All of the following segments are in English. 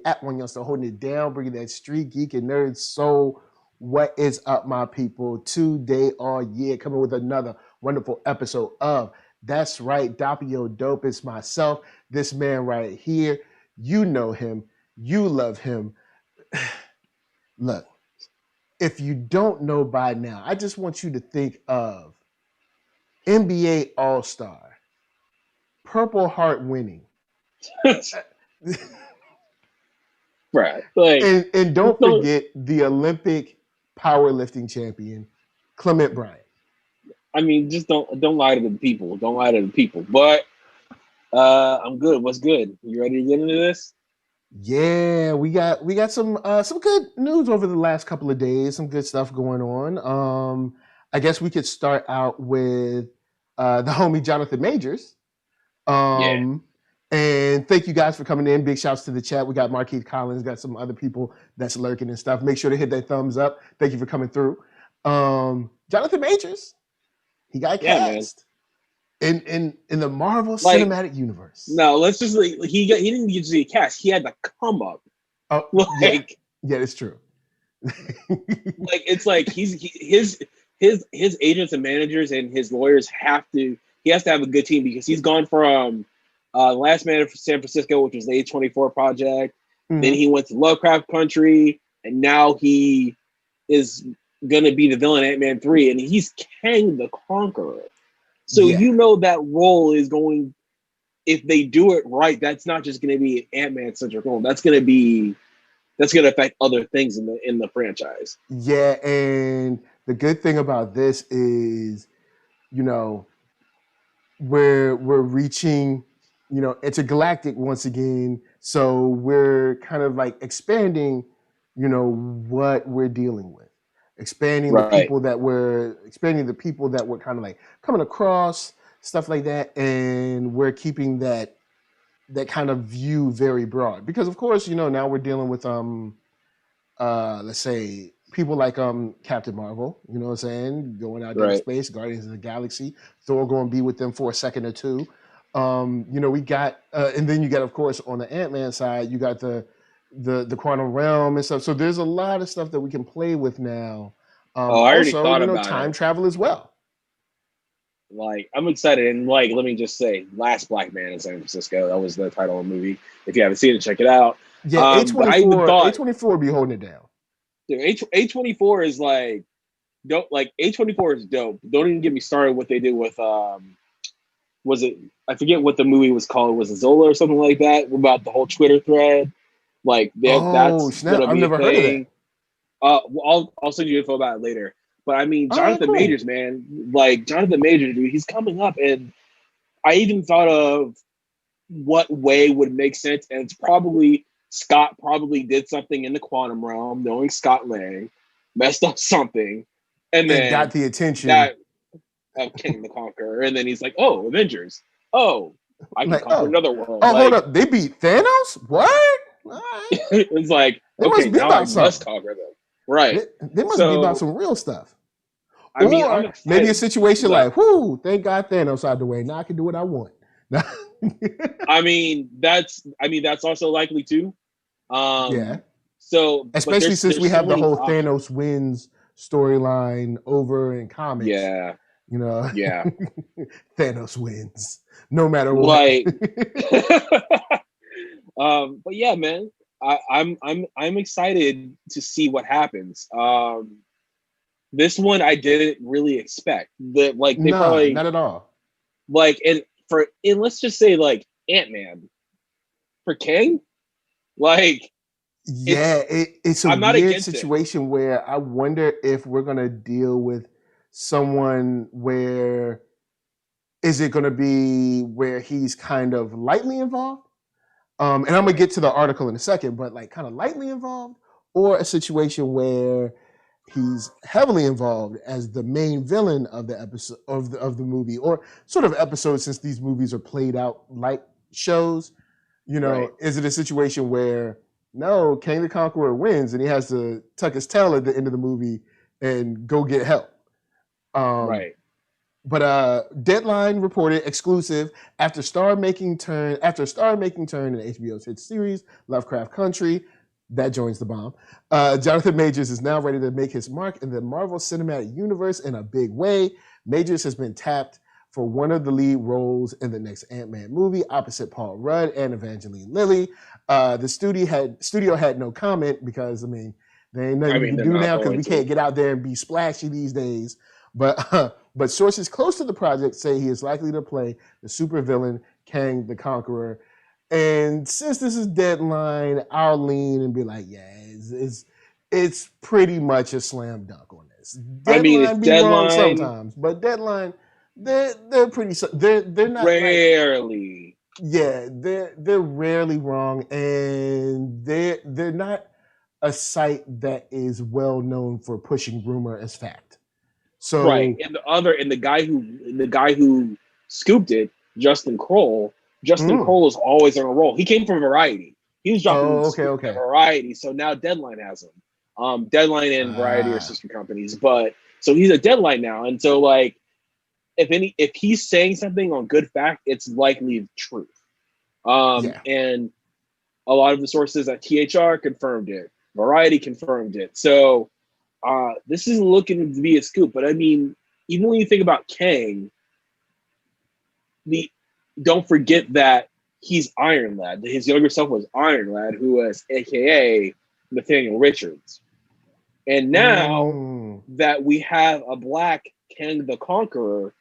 at OneYoungsta, holding it down, bringing that street geek and nerd soul. What is up, my people? Today, all year, coming with another wonderful episode of That's Right, Doppio Dope. It's myself, this man right here. You know him. You love him. Look, if you don't know by now, I just want you to think of NBA All-Star, Purple Heart winning. Right. Like, and don't forget the Olympic powerlifting champion, Clement Bryant. I mean, just don't lie to the people. Don't lie to the people. But I'm good. What's good? You ready to get into this? Yeah, we got some good news over the last couple of days. Some good stuff going on. I guess we could start out with the homie Jonathan Majors. Yeah. And thank you guys for coming in. Big shouts to the chat. We got Marquise Collins, got some other people that's lurking and stuff. Make sure to hit that thumbs up. Thank you for coming through. Jonathan Majors, he got cast in the Marvel Cinematic Universe. No, let's just he didn't get to get cast. He had to come up. Oh, yeah, it's true. It's like his agents and managers and his lawyers he has to have a good team because he's gone from Last Man of San Francisco, which was the A24 project. Mm-hmm. Then he went to Lovecraft Country, and now he is gonna be the villain in Ant-Man 3, and he's Kang the Conqueror. So you know that role is going, if they do it right, that's not just gonna be an Ant-Man centric role. That's gonna affect other things in the franchise. Yeah, and the good thing about this is, we're reaching, intergalactic once again. So we're kind of like expanding, what we're dealing with. Expanding the people that we're kind of like coming across, stuff like that, and we're keeping that kind of view very broad because, of course, now we're dealing with let's say people like Captain Marvel, you know what I'm saying, going out into space, Guardians of the Galaxy, Thor going to be with them for a second or two. We got and then you got, of course, on the Ant-Man side, you got the quantum realm and stuff. So there's a lot of stuff that we can play with now. I already thought about time travel as well. Like, I'm excited, and let me just say, Last Black Man in San Francisco. That was the title of the movie. If you haven't seen it, check it out. Yeah, A24 be holding it down. Dude, A24 is A24 is dope. Don't even get me started what they did with I forget what the movie was called. Was it Zola or something like that? About the whole Twitter thread. That's snap. I've never heard of that. I'll send you info about it later. But I mean, Jonathan Majors, man, Jonathan Majors, dude, he's coming up, and I even thought of what way would make sense, and it's Scott probably did something in the quantum realm, knowing Scott Lang, messed up something, and then got the attention of King the Conqueror, and then he's like, "Oh, Avengers! Oh, I can conquer another world." Oh, hold up, they beat Thanos? What? Right. It's like, okay, now I must conquer them. Right. They must be about some real stuff. I mean, maybe a situation like, whoo, thank God Thanos out of the way. Now I can do what I want. I mean, that's also likely too. Yeah. So especially since we have the whole Thanos wins storyline over in comics. Yeah. Yeah. Thanos wins no matter what. But yeah, man, I'm excited to see what happens. This one I didn't really expect. Probably not at all. And let's just say Ant-Man for Kang, it's a weird situation where I wonder if we're gonna deal with someone where is it gonna be where he's kind of lightly involved? And I'm gonna get to the article in a second, but kind of lightly involved, or a situation where he's heavily involved as the main villain of the episode of the movie, or sort of episodes, since these movies are played out like shows. Is it a situation where no, Kang the Conqueror wins and he has to tuck his tail at the end of the movie and go get help? Right. But Deadline reported exclusive after star making turn in HBO's hit series Lovecraft Country that joins the bomb. Jonathan Majors is now ready to make his mark in the Marvel Cinematic Universe in a big way. Majors has been tapped for one of the lead roles in the next Ant-Man movie opposite Paul Rudd and Evangeline Lilly. The studio had no comment because there ain't nothing we can do now because we can't get out there and be splashy these days. But sources close to the project say he is likely to play the supervillain Kang the Conqueror. And since this is Deadline, I'll lean and be like, yeah, it's pretty much a slam dunk on this. Deadline wrong sometimes, but Deadline, they're not rarely. They're rarely wrong, and they're not a site that is well known for pushing rumor as fact. So right, and the guy who scooped it, Justin Kroll is always on a roll. He came from Variety. He was dropping Variety, so now Deadline has him. Deadline and Variety are sister companies, but so he's a Deadline now, and so like if he's saying something on good fact, it's likely truth. And a lot of the sources at THR confirmed it. Variety confirmed it. So this is looking to be a scoop. But I mean, even when you think about Kang, don't forget that he's Iron Lad. His younger self was Iron Lad, who was AKA Nathaniel Richards. And now that we have a black Kang the Conqueror,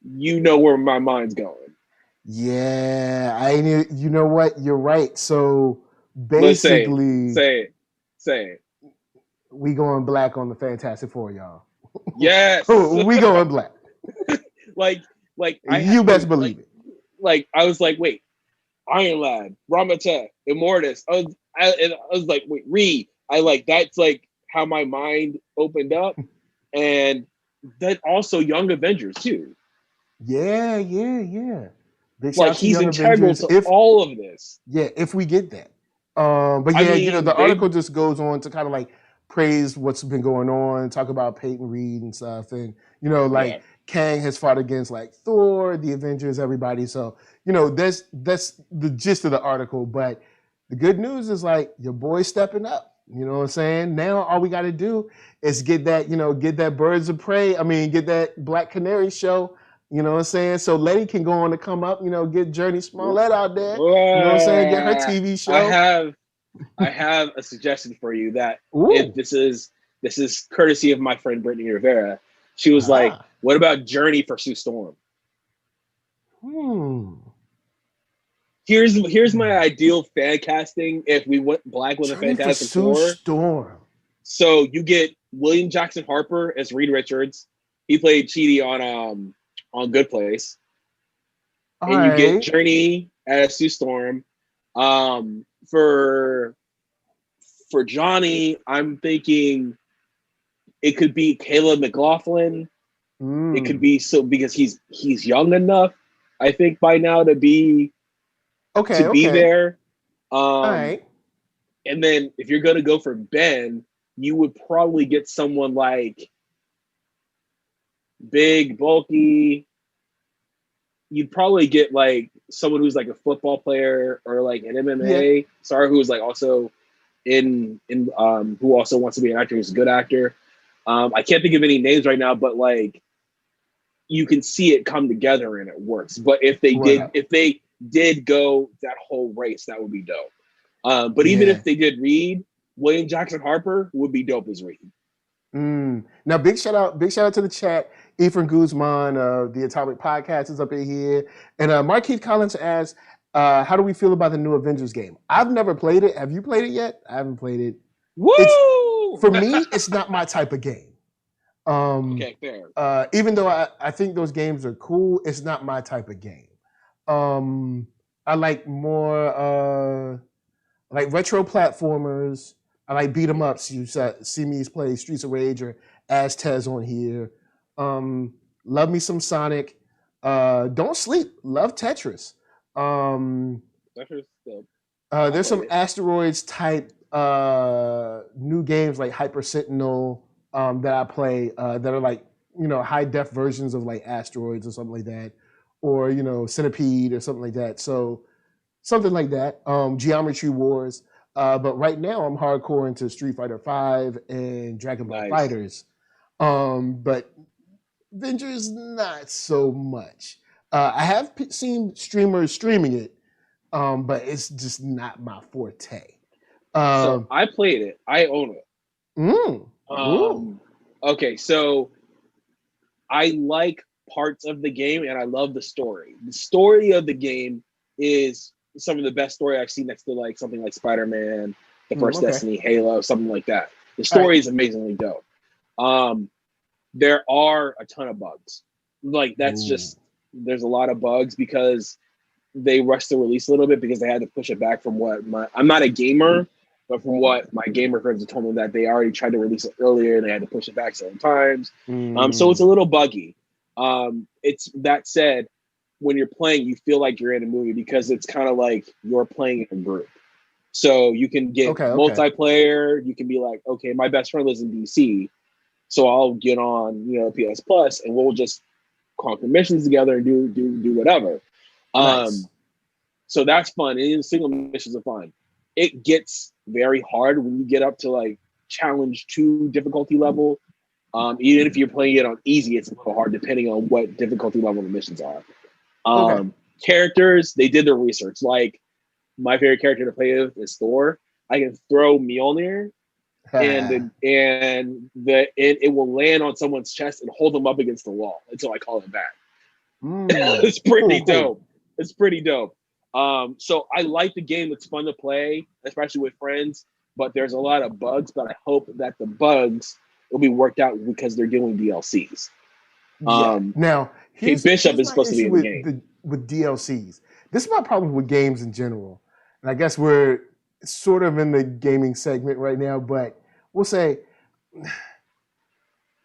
you know where my mind's going. Yeah, you know what? You're right. So basically, say it. We going black on the Fantastic Four, y'all. Yes, we going black. like you best believe it. Like I was like, wait, Iron Lad, Ramata, Immortus. I was like, wait, Reed. That's like how my mind opened up, and then also Young Avengers too. Yeah. Like he's integral to all of this. Yeah, if we get that. But yeah, the article just goes on to kind of like praise what's been going on, talk about Peyton Reed and stuff, and Kang has fought against like Thor, the Avengers, everybody. So that's the gist of the article. But the good news is like your boy's stepping up. You know what I'm saying? Now all we got to do is get that Birds of Prey. Get that Black Canary show. You know what I'm saying? So Letty can go on to come up, get Journey Smollett out there. You know what I'm saying? Get her TV show. I have a suggestion for you that if this is courtesy of my friend Brittany Rivera. She was like, what about Journey for Sue Storm? Here's my ideal fan casting if we went black with Journey a Fantastic Four. Storm. So you get William Jackson Harper as Reed Richards. He played Chidi on Good Place. You get Journey as Sue Storm. For Johnny, I'm thinking it could be Caleb McLaughlin. It could be because he's young enough, I think, by now to be be there. All right. And then if you're gonna go for Ben, you would probably get someone like big, bulky. You'd probably get like someone who's like a football player or like an MMA star who's like also in who also wants to be an actor who's a good actor. I can't think of any names right now, but like you can see it come together and it works. But if they did go that whole race, that would be dope. But even if they did Reed, William Jackson Harper would be dope as Reed. Now, big shout out to the chat. Ephraim Guzman of the Atomic Podcast is up in here. And Markeith Collins asks, how do we feel about the new Avengers game? I've never played it. Have you played it yet? I haven't played it. Woo! For me, it's not my type of game. Okay, fair. Even though I think those games are cool, it's not my type of game. I like more like retro platformers. I like beat 'em ups. You see me play Streets of Rage or Aztez on here. Love me some Sonic. Don't sleep. Love Tetris. Tetris. There's some Asteroids type new games like Hyper Sentinel that I play that are like high def versions of like Asteroids or something like that, or Centipede or something like that. So something like that. Geometry Wars. But right now I'm hardcore into Street Fighter V and Dragon Ball Fighters. But Avengers, not so much. I have seen streamers streaming it, but it's just not my forte. So I played it. I own it. Okay, so I like parts of the game and I love the story. The story of the game is some of the best story I've seen next to like something like Spider-Man, the first Destiny, Halo, something like that. The story is amazingly dope. There are a ton of bugs. Like that's just, there's a lot of bugs because they rushed the release a little bit because they had to push it back from what I'm not a gamer, but from what my gamer friends have told me that they already tried to release it earlier and they had to push it back several times. So it's a little buggy. It's that said, when you're playing, you feel like you're in a movie because it's kind of like you're playing in a group. So you can get multiplayer. You can be like, okay, my best friend lives in DC, so I'll get on, PS Plus, and we'll just conquer missions together and do whatever. So that's fun. And single missions are fun. It gets very hard when you get up to like challenge 2 difficulty level. Even if you're playing it on easy, it's a little hard depending on what difficulty level the missions are. Characters, they did their research. Like my favorite character to play with is Thor. I can throw Mjolnir and it will land on someone's chest and hold them up against the wall until I call it back. It's pretty dope. It's pretty dope. So I like the game. It's fun to play, especially with friends, but there's a lot of bugs, but I hope that the bugs will be worked out because they're doing DLCs. Now, Kate Bishop is supposed to be in the game. With DLCs. This is my problem with games in general. And I guess we're sort of in the gaming segment right now, but we'll say,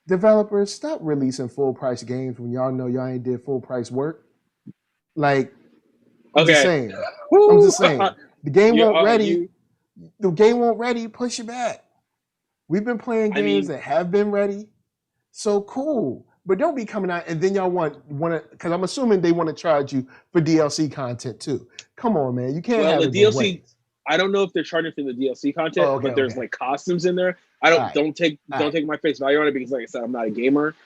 developers, stop releasing full price games when y'all know y'all ain't did full price work. Like, I'm just saying. The game won't ready. The game won't ready, push it back. We've been playing games that have been ready. So cool. But don't be coming out and then y'all want to, because I'm assuming they want to charge you for DLC content too. Come on, man. You can't have the DLC. I don't know if they're charging for the DLC content, but there's like costumes in there. Don't take my face value on it because, like I said, I'm not a gamer.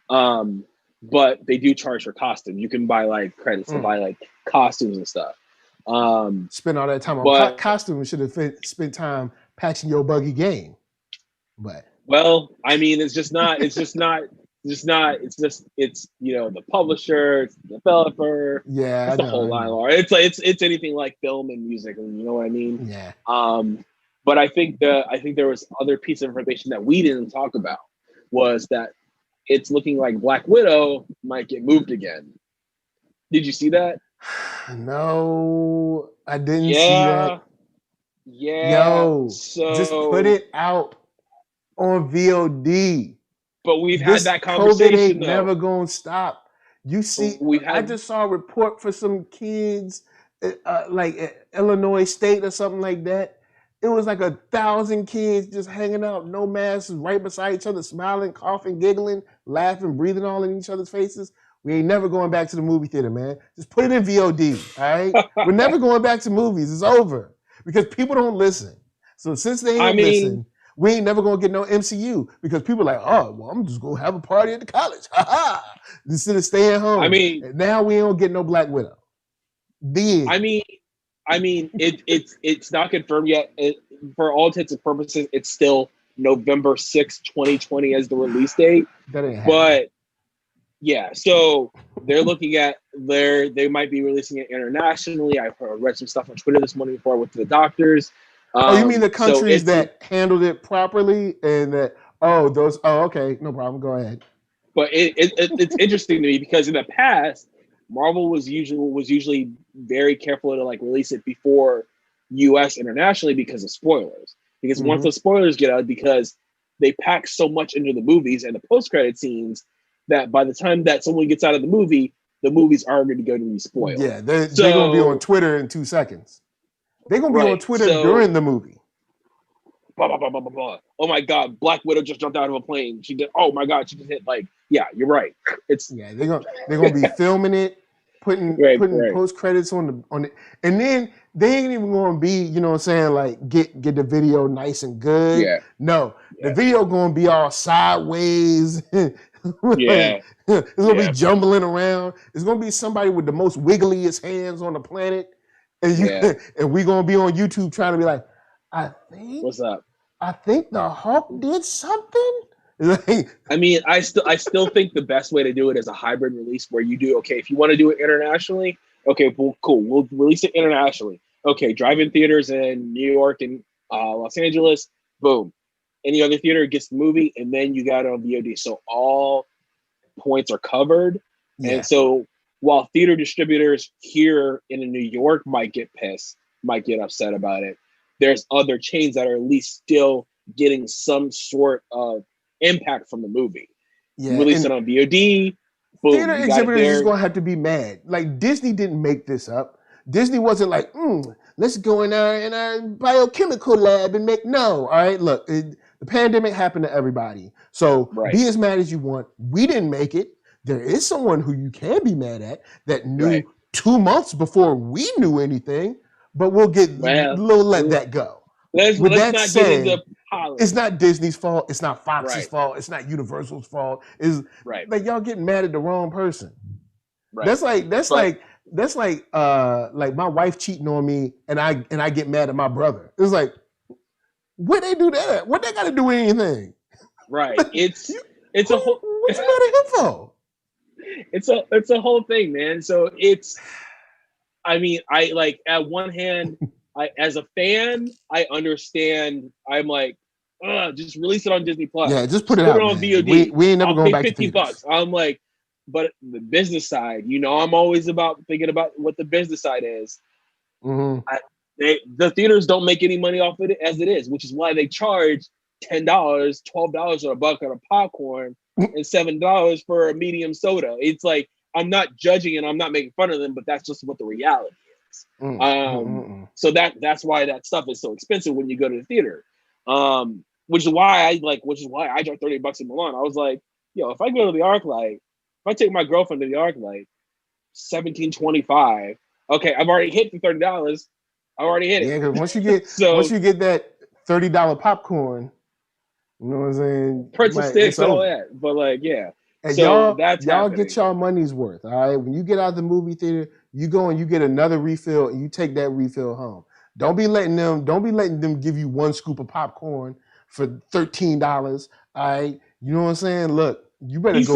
But they do charge for costumes. You can buy like credits to buy like costumes and stuff. Spend all that time on costumes. Should have spent time patching your buggy game. But it's the publisher, it's the developer, it's the whole line. It's anything like film and music, and you know what I mean. Yeah. But I think there was other piece of information that we didn't talk about was that it's looking like Black Widow might get moved again. Did you see that? No, I didn't see that. Yeah. Just put it out on VOD. But we've had that conversation. COVID ain't never gonna stop. You see, I just saw a report for some kids, like Illinois State or something like that. It was like 1,000 kids just hanging out, no masks, right beside each other, smiling, coughing, giggling, laughing, breathing all in each other's faces. We ain't never going back to the movie theater, man. Just put it in VOD, all right? We're never going back to movies. It's over because people don't listen. So since they ain't listen, we ain't never gonna get no MCU because people are like, oh, well, I'm just gonna have a party at the college, instead of staying home. And now we don't get no Black Widow. It's not confirmed yet. For all intents and purposes, it's still November 6th, 2020 as the release date. That ain't happening. But yeah, so they're looking at they might be releasing it internationally. I've read some stuff on Twitter this morning before I went to the doctors. You mean the countries that handled it properly and that? Okay, no problem. Go ahead. But it's interesting to me because in the past, Marvel was usually very careful to like release it before US internationally because of spoilers. Because once the spoilers get out, because they pack so much into the movies and the post-credit scenes that by the time that someone gets out of the movies are going to be spoiled. Yeah, they're going to be on Twitter in 2 seconds. They're going to be on Twitter during the movie. Blah, blah, blah, blah, blah, blah. Oh my God, Black Widow just jumped out of a plane. She did. Oh my God, she just hit like Yeah, you're right. It's they're gonna be filming it, putting post credits on it, and then they ain't even gonna be, you know what I'm saying, like get the video nice and good. Yeah. No, the video gonna be all sideways. Yeah. It's gonna be jumbling around. It's gonna be somebody with the most wiggliest hands on the planet, and and we gonna be on YouTube trying to be like, what's up? I think the Hulk did something. I mean, I still think the best way to do it is a hybrid release where you do, okay, if you want to do it internationally, okay, well, cool, we'll release it internationally. Okay, drive-in theaters in New York and Los Angeles, boom. Any other theater gets the movie, and then you got it on VOD. So all points are covered. Yeah. And so while theater distributors here in New York might get pissed, might get upset about it, there's other chains that are at least still getting some sort of impact from the movie. Yeah, release it on VOD. Boom, theater exhibitors is gonna have to be mad. Like, Disney didn't make this up. Disney wasn't like, let's go in our biochemical lab and make no. All right, look, the pandemic happened to everybody. So be as mad as you want. We didn't make it. There is someone who you can be mad at that knew 2 months before we knew anything, but we'll let that go. Let's not get into politics. It's not Disney's fault. It's not Fox's fault. It's not Universal's fault. It's like y'all getting mad at the wrong person. Right. That's like my wife cheating on me and I get mad at my brother. It's like, what they do that? What they got to do with anything? Right. It's a whole. What you mad at him for? It's a whole thing, man. So I mean, I like at one hand. As a fan, I understand. I'm like, just release it on Disney Plus. Yeah, just put it out on VOD. We ain't never going back to $50. I'm like, but the business side, I'm always about thinking about what the business side is. Mm-hmm. The theaters don't make any money off of it as it is, which is why they charge $10, $12 or a buck on a popcorn and $7 for a medium soda. It's like, I'm not judging and I'm not making fun of them, but that's just what the reality is. So that's why that stuff is so expensive when you go to the theater. Which is why I dropped $30 in Milan. I was like, yo, if I go to the ArcLight, if I take my girlfriend to the ArcLight, $17.25. Okay, I've already hit the $30. I already hit it. Yeah, because once you get that $30 popcorn, you know what I'm saying? Pretzel sticks and all that. But like, yeah. And so y'all get y'all money's worth. All right. When you get out of the movie theater, you go and you get another refill and you take that refill home. Don't be letting them give you one scoop of popcorn for $13. All right. You know what I'm saying? Look, you better go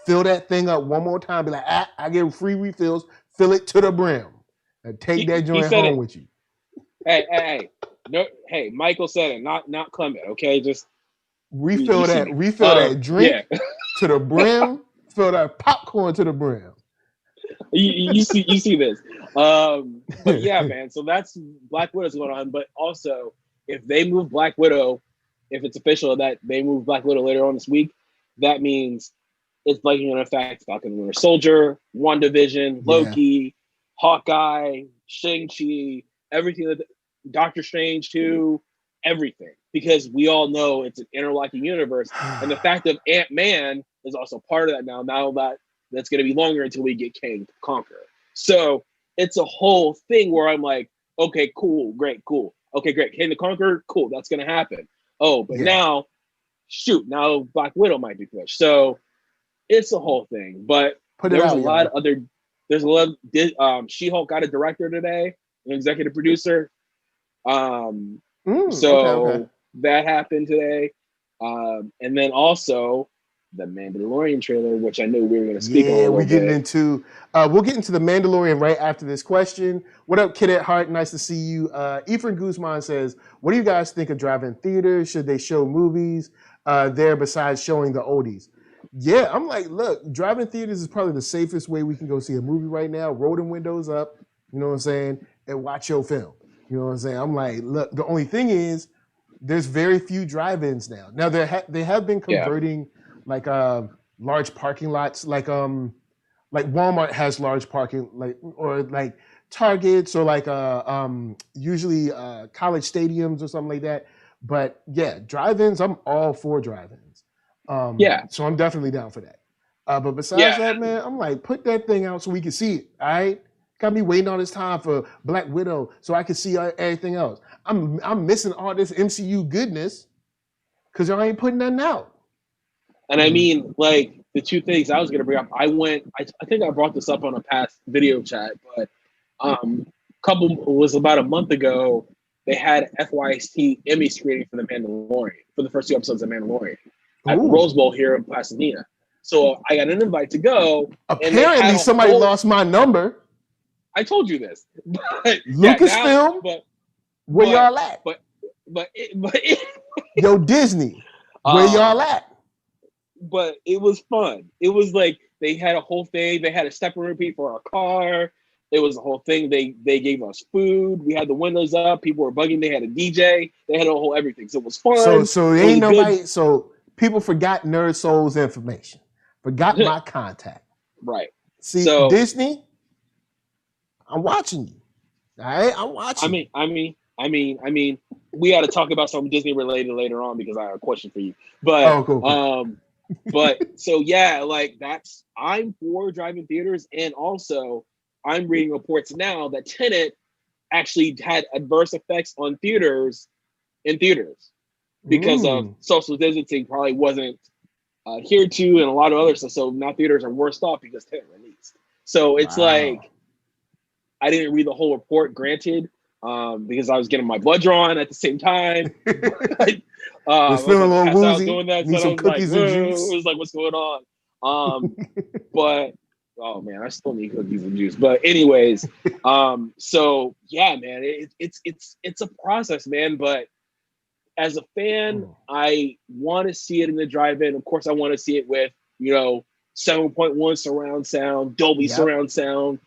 fill that thing up one more time. Be like, I get free refills, fill it to the brim. And take that joint home with you. Hey. No, hey, Michael said it, not Clement, okay? Just refill that drink to the brim, fill that popcorn to the brim. You see this. But yeah, man, so that's Black Widow's going on. But also, if they move Black Widow, if it's official that they move Black Widow later on this week, that means it's likely going to affect Falcon Winter Soldier, WandaVision, Loki, Hawkeye, Shang-Chi, everything that Doctor Strange too, everything, because we all know it's an interlocking universe, and the fact that Ant-Man is also part of that now that's going to be longer until we get Kang the Conqueror. So it's a whole thing where I'm like, okay, cool, great, cool, okay, great, Kang the Conqueror, cool, that's going to happen. Oh, but now Black Widow might be pushed. So it's a whole thing. But there's a lot of She-Hulk got a director today, an executive producer. Okay. That happened today. And then also the Mandalorian trailer, which I knew we were going to speak on. Yeah, we'll get into the Mandalorian right after this question. What up, Kid at Heart? Nice to see you. Ephraim Guzman says, what do you guys think of drive-in theaters? Should they show movies there besides showing the oldies? Yeah, I'm like, look, drive-in theaters is probably the safest way we can go see a movie right now. Roll them windows up, you know what I'm saying, and watch your film. You know what I'm saying? I'm like, look, the only thing is there's very few drive-ins now. Now they have been converting like large parking lots, like Walmart has large parking, or like Targets, or like usually college stadiums or something like that. But yeah, drive-ins, I'm all for drive-ins. So I'm definitely down for that. But besides that, man, I'm like, put that thing out so we can see it. All right. Got me waiting all this time for Black Widow so I can see everything else. I'm missing all this MCU goodness because y'all ain't putting nothing out. And I mean, like, the two things I was going to bring up, I think I brought this up on a past video chat, but was about a month ago, they had FYC Emmy screening for The Mandalorian, for the first 2 episodes of Mandalorian at the Rose Bowl here in Pasadena. So I got an invite to go. Apparently somebody lost my number. I told you this. But, Lucasfilm, where y'all at? But Yo, Disney, where y'all at? But it was fun. It was like they had a whole thing. They had a step and repeat for our car. It was a whole thing. They gave us food. We had the windows up. People were bugging. They had a DJ. They had a whole everything. So it was fun. So ain't nobody. Good. So people forgot NERDSoul's information. Forgot my contact. Right. See, Disney, I'm watching you. All right, I'm watching. I mean, we got to talk about something Disney related later on because I have a question for you. But cool. But so yeah, like I'm for driving theaters, and also I'm reading reports now that Tenet actually had adverse effects on theaters because of social distancing probably wasn't adhered to, and a lot of other stuff. So now theaters are worse off because Tenet released. So it's like I didn't read the whole report, granted, because I was getting my blood drawn at the same time. Was feeling a little woozy. Doing that, need some cookies and juice. It was like, what's going on? But oh man, I still need cookies and juice. But anyways, so yeah, man, it's a process, man. But as a fan, I want to see it in the drive-in. Of course, I want to see it with 7.1 surround sound, Dolby surround sound.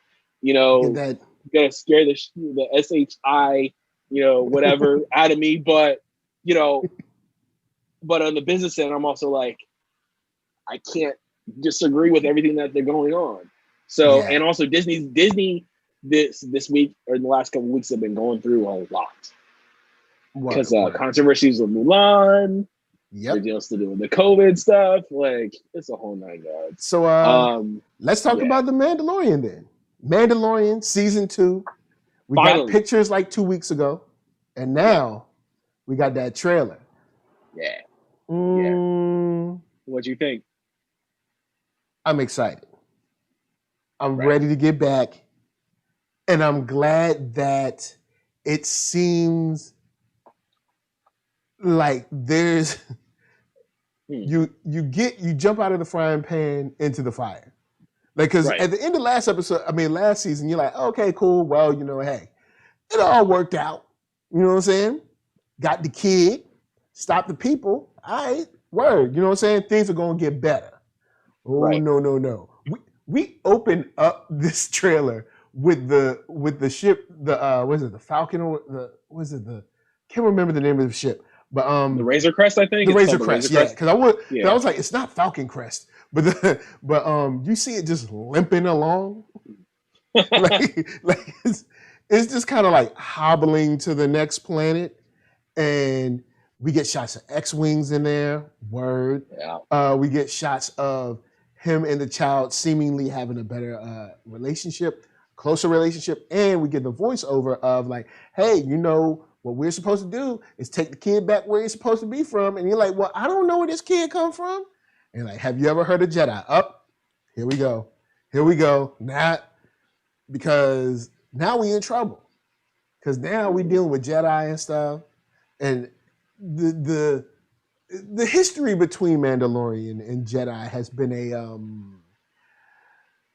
Gonna scare the SHI, whatever out of me. But but on the business end, I'm also like, I can't disagree with everything that they're going on. So and also Disney this week or in the last couple of weeks have been going through a lot because controversies with Mulan. They're just doing the COVID stuff. Like it's a whole 9 yards. So let's talk about The Mandalorian then. Mandalorian season 2. We got pictures like 2 weeks ago, and now we got that trailer. Yeah. What'd you think? I'm excited. I'm ready to get back, and I'm glad that it seems like there's you jump out of the frying pan into the fire. Like, because at the end of last season, you're like, okay, cool. Well, hey, it all worked out. You know what I'm saying? Got the kid, stopped the people. All right, word. You know what I'm saying? Things are going to get better. Oh, no. We opened up this trailer with the ship, the Falcon or can't remember the name of the ship. But the Razor Crest, I think. The Razor Crest, yeah. Because I was like, it's not Falcon Crest. But you see it just limping along, like it's just kind of like hobbling to the next planet, and we get shots of X-wings in there. Word. Yeah. We get shots of him and the child seemingly having a better relationship, closer relationship, and we get the voiceover of like, hey, what we're supposed to do is take the kid back where he's supposed to be from, and you're like, well, I don't know where this kid come from. And like, have you ever heard of Jedi? Here we go. Because now we in trouble. Because now we dealing with Jedi and stuff. And the history between Mandalorian and Jedi has been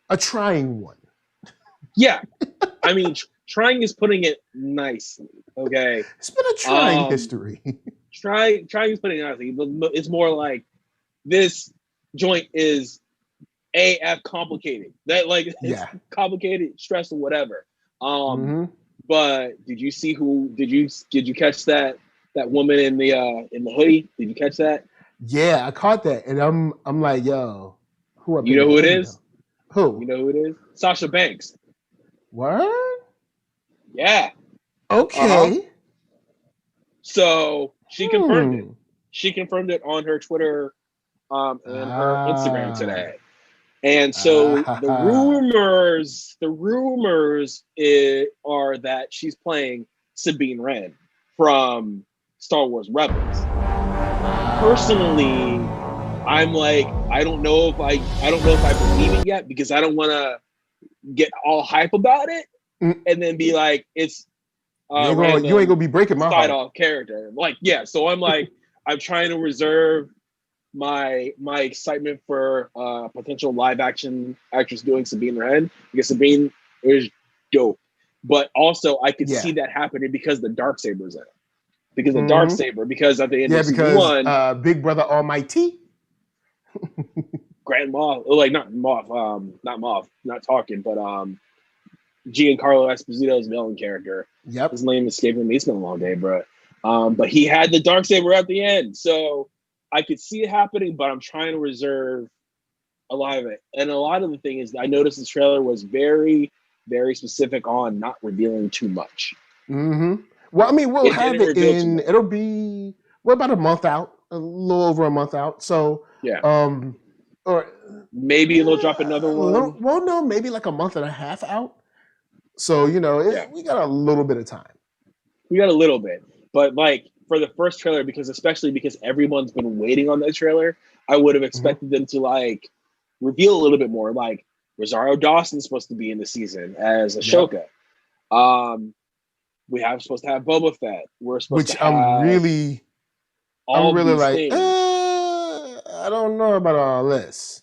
a trying one. Yeah. I mean, trying is putting it nicely. Okay. It's been a trying history. Trying is putting it nicely. It's more like, this joint is AF complicated. That it's complicated, stressful, whatever. But did you see did you catch that woman in the hoodie? Did you catch that? Yeah, I caught that, and I'm like, yo, who? You know who it is? Who? You know who it is? Sasha Banks. What? Yeah. Okay. So she confirmed it. She confirmed it on her Twitter in her Instagram today. And so the rumors are that she's playing Sabine Wren from Star Wars Rebels. Personally, I'm like, I don't know if I believe it yet, because I don't want to get all hype about it and then be like, it's you ain't gonna be breaking my heart. Off character. Like, yeah. So I'm like, I'm trying to reserve my excitement for potential live action actress doing Sabine Wren, because Sabine is dope. But also I could see that happening because the Darksaber's in it. Because the Darksaber, because at the end of season 1, Big Brother Almighty, Grand Moff, like not Moff, not talking, but Giancarlo Esposito's villain character. Yep. His name escaping me. It's been a long day, bro. But he had the Darksaber at the end, so I could see it happening, but I'm trying to reserve a lot of it. And a lot of the thing is, I noticed the trailer was very, very specific on not revealing too much. Well, I mean, we'll have it in. It'll be about a month out, a little over a month out. So yeah, or maybe they'll drop another one. Well, no, maybe like a month and a half out. So we got a little bit of time. We got a little bit, but like for the first trailer, especially because everyone's been waiting on that trailer, I would have expected them to like reveal a little bit more. Like Rosario Dawson's supposed to be in the season as Ahsoka. Yep. We have supposed to have Boba Fett. We're supposed to have I'm really like, I don't know about all this.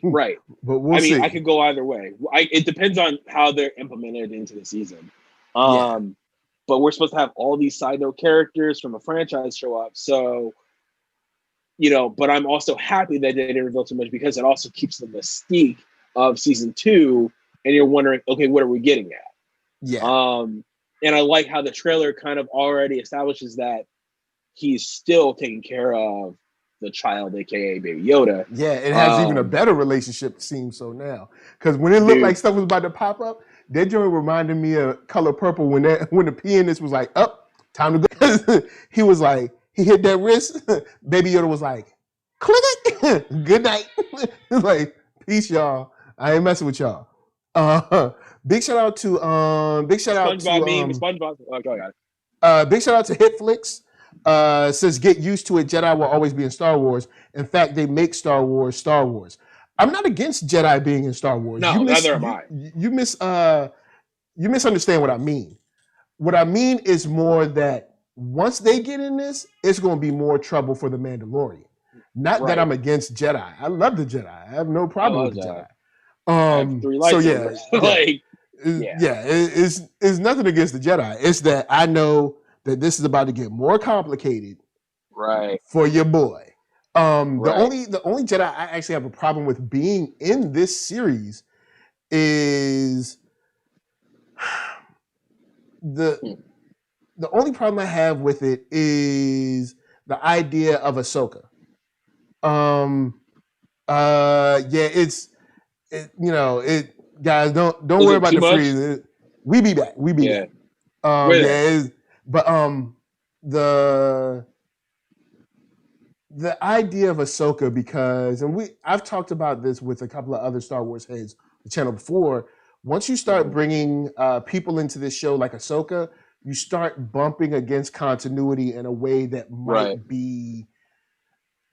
Right. But we'll see. I could go either way. It depends on how they're implemented into the season. But we're supposed to have all these side note characters from a franchise show up. So, but I'm also happy that they didn't reveal too much, because it also keeps the mystique of season 2. And you're wondering, okay, what are we getting at? Yeah. And I like how the trailer kind of already establishes that he's still taking care of the child, aka Baby Yoda. Yeah, it has even a better relationship, seems so now. Because when it looked like stuff was about to pop up, that joint reminded me of Color Purple when the pianist was like, time to go. He was like, he hit that wrist. Baby Yoda was like, click it. Good night. Like, peace, y'all. I ain't messing with y'all. Big shout out to SpongeBob. Okay, I got it. Big shout out to Hitflix. Says get used to it. Jedi will always be in Star Wars. In fact, they make Star Wars. I'm not against Jedi being in Star Wars. No, neither am I. You misunderstand what I mean. What I mean is more that once they get in this, it's going to be more trouble for the Mandalorian. Not that I'm against Jedi. I love the Jedi. I have no problem with the Jedi. I have 3 lightsabers. It's nothing against the Jedi. It's that I know that this is about to get more complicated, for your boy. The only Jedi I actually have a problem with being in this series is the only problem I have with it is the idea of Ahsoka. Guys, don't worry about the freeze. We be back. But the idea of Ahsoka, because I've talked about this with a couple of other Star Wars heads on the channel before. Once you start bringing people into this show like Ahsoka, you start bumping against continuity in a way that might be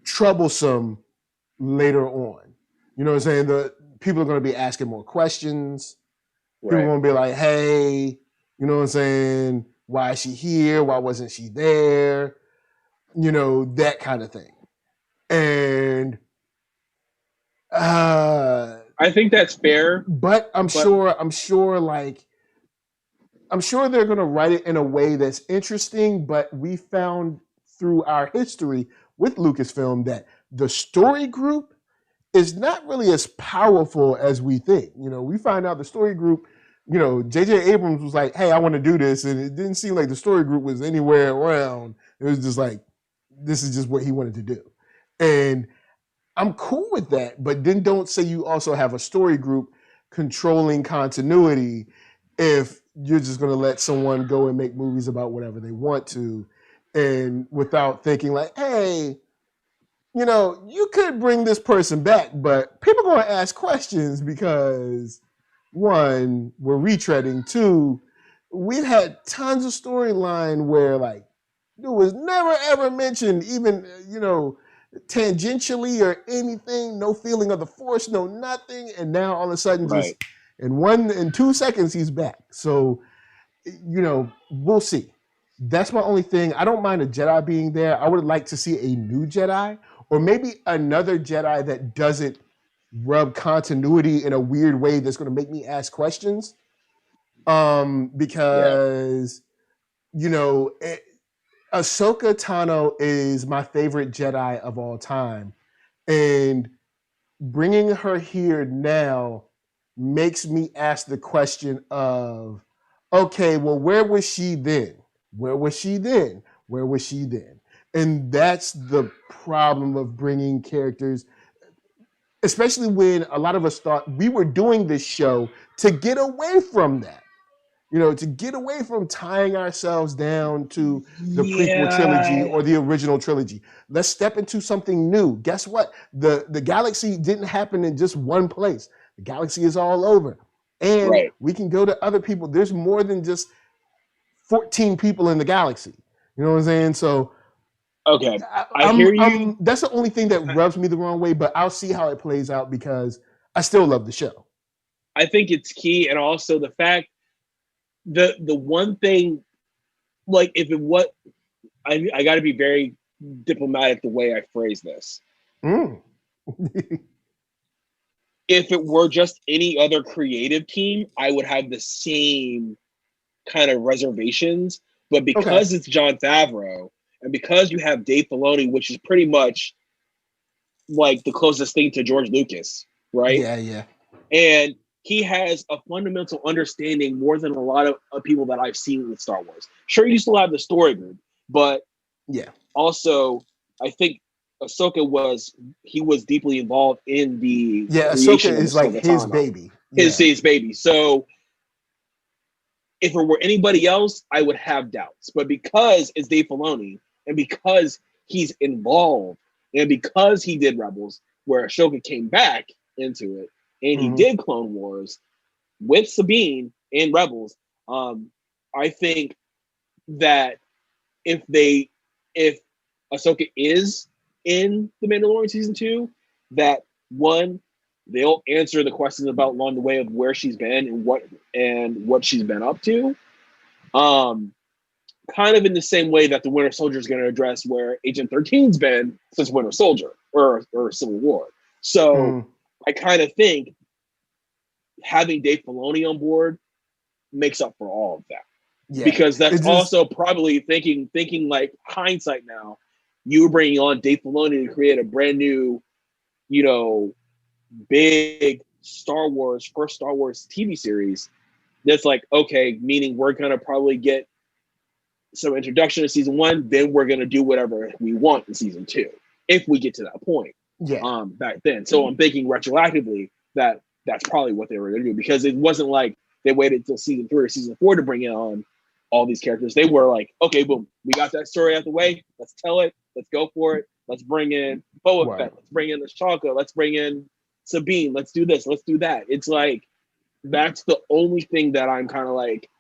troublesome later on. You know what I'm saying? The people are going to be asking more questions. People are going to be like, hey, you know what I'm saying? Why is she here? Why wasn't she there? That kind of thing. And I think that's fair. But I'm sure they're going to write it in a way that's interesting, but we found through our history with Lucasfilm that the story group is not really as powerful as we think. We find out the story group, J.J. Abrams was like, hey, I want to do this. And it didn't seem like the story group was anywhere around. It was just like, this is just what he wanted to do. And I'm cool with that, but then don't say you also have a story group controlling continuity if you're just going to let someone go and make movies about whatever they want to, and without thinking like, hey, you know, you could bring this person back, but people are going to ask questions because, one, we're retreading. Two, we've had tons of storyline where, like, it was never ever mentioned, even, you know, tangentially or anything, no feeling of the force, no nothing, and now all of a sudden, just in 2 seconds, he's back. So, you know, we'll see. That's my only thing. I don't mind a Jedi being there. I would like to see a new Jedi, or maybe another Jedi that doesn't rub continuity in a weird way that's going to make me ask questions. Because, you know, Ahsoka Tano is my favorite Jedi of all time. And bringing her here now makes me ask the question of, okay, well, where was she then? Where was she then? Where was she then? And that's the problem of bringing characters, especially when a lot of us thought we were doing this show to get away from that. You know, to get away from tying ourselves down to the prequel trilogy or the original trilogy. Let's step into something new. Guess what? The galaxy didn't happen in just one place. The galaxy is all over. And we can go to other people. There's more than just 14 people in the galaxy. You know what I'm saying? So, okay, I hear you. That's the only thing that rubs me the wrong way, but I'll see how it plays out because I still love the show. I think it's key, and also the fact, the one thing, like, if it what I got to be very diplomatic the way I phrase this. If it were just any other creative team, I would have the same kind of reservations. But because it's Jon Favreau, and because you have Dave Filoni, which is pretty much like the closest thing to George Lucas, right? Yeah. And he has a fundamental understanding more than a lot of people that I've seen with Star Wars. Sure, you still have the story group, but also I think Ahsoka was deeply involved in the creation Ahsoka of is like his baby. His baby. So if it were anybody else, I would have doubts. But because it's Dave Filoni, and because he's involved, and because he did Rebels, where Ahsoka came back into it, and he did Clone Wars with Sabine in Rebels, I think that if Ahsoka is in The Mandalorian Season 2, that one, they'll answer the questions about along the way of where she's been and what she's been up to. Kind of in the same way that the Winter Soldier is going to address where Agent 13's been since Winter Soldier or Civil War. So I kind of think having Dave Filoni on board makes up for all of that. Yeah, because that's also probably thinking like hindsight now, you were bringing on Dave Filoni to create a brand new, you know, big first Star Wars TV series. That's like, okay, meaning we're going to probably get some introduction to season 1, then we're going to do whatever we want in season 2, if we get to that point. Back then. So I'm thinking retroactively that that's probably what they were going to do, because it wasn't like they waited till season 3 or season 4 to bring in on all these characters. They were like, okay, boom, we got that story out the way. Let's tell it. Let's go for it. Let's bring in Boba Fett. Let's bring in Ashoka. Let's bring in Sabine. Let's do this. Let's do that. It's like, that's the only thing that I'm kind of like,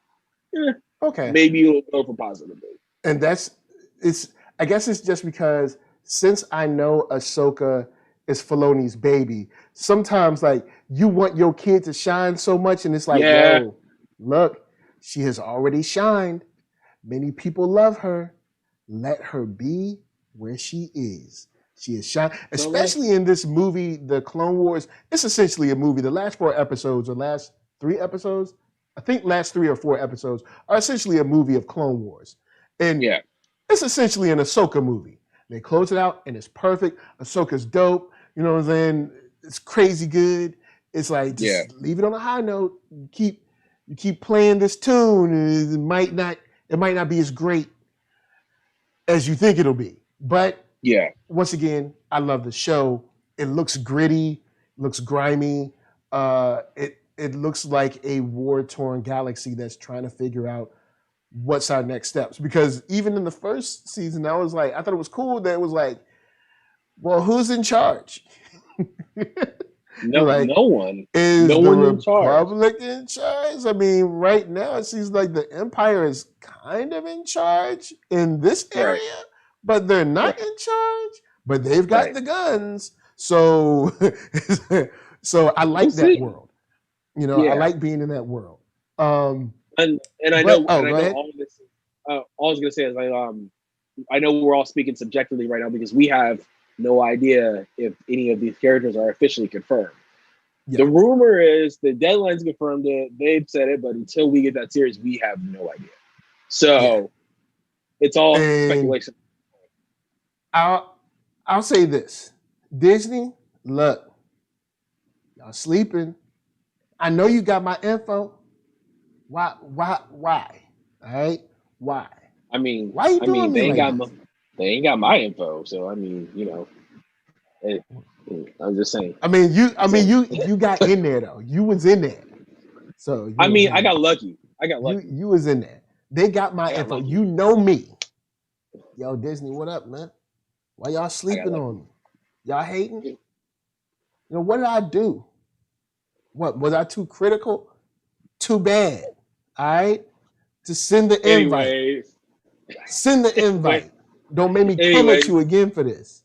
maybe you'll go for positively. And I guess it's just because since I know Ahsoka is Filoni's baby, sometimes like you want your kid to shine so much, and it's like, yo, look, she has already shined. Many people love her. Let her be where she is. She is shined, especially in this movie, The Clone Wars. It's essentially a movie. The last 4 episodes, or last 3 episodes, I think last 3 or 4 episodes are essentially a movie of Clone Wars. And it's essentially an Ahsoka movie. They close it out and it's perfect. Ahsoka's dope. You know what I'm saying? It's crazy good. It's like, just leave it on a high note. You keep playing this tune, and it might not be as great as you think it'll be. But once again, I love the show. It looks gritty, looks grimy. It looks like a war-torn galaxy that's trying to figure out what's our next steps. Because even in the first season, I thought it was cool that it was like, Well, who's in charge? No, Like, no one. is No the one's in charge. Republic in charge? I mean, right now it seems like the Empire is kind of in charge in this area, but they're not in charge. But they've got the guns, so so I like that world. You know, I like being in that world. And I but, know, and I know ahead. all of this. All I was gonna say is like, I know we're all speaking subjectively right now because we have no idea if any of these characters are officially confirmed. Yeah. The rumor is the deadline's confirmed it. They've said it, but until we get that series, we have no idea. So it's all speculation. I'll say this: Disney, look, y'all sleeping. I know you got my info. Why? All right, why? I mean, why are you doing they me ain't like got they ain't got my info. So I mean, you know, I'm just saying. I mean, you got in there though. You was in there. So I mean, I got lucky. You was in there. They got my info. Lucky. You know me. Yo, Disney, what up, man? Why y'all sleeping on me? Y'all hating? You know, what did I do? What, was I too critical? Too bad. All right? To send the invite. Anyways. Send the invite. Don't make me come at you again for this.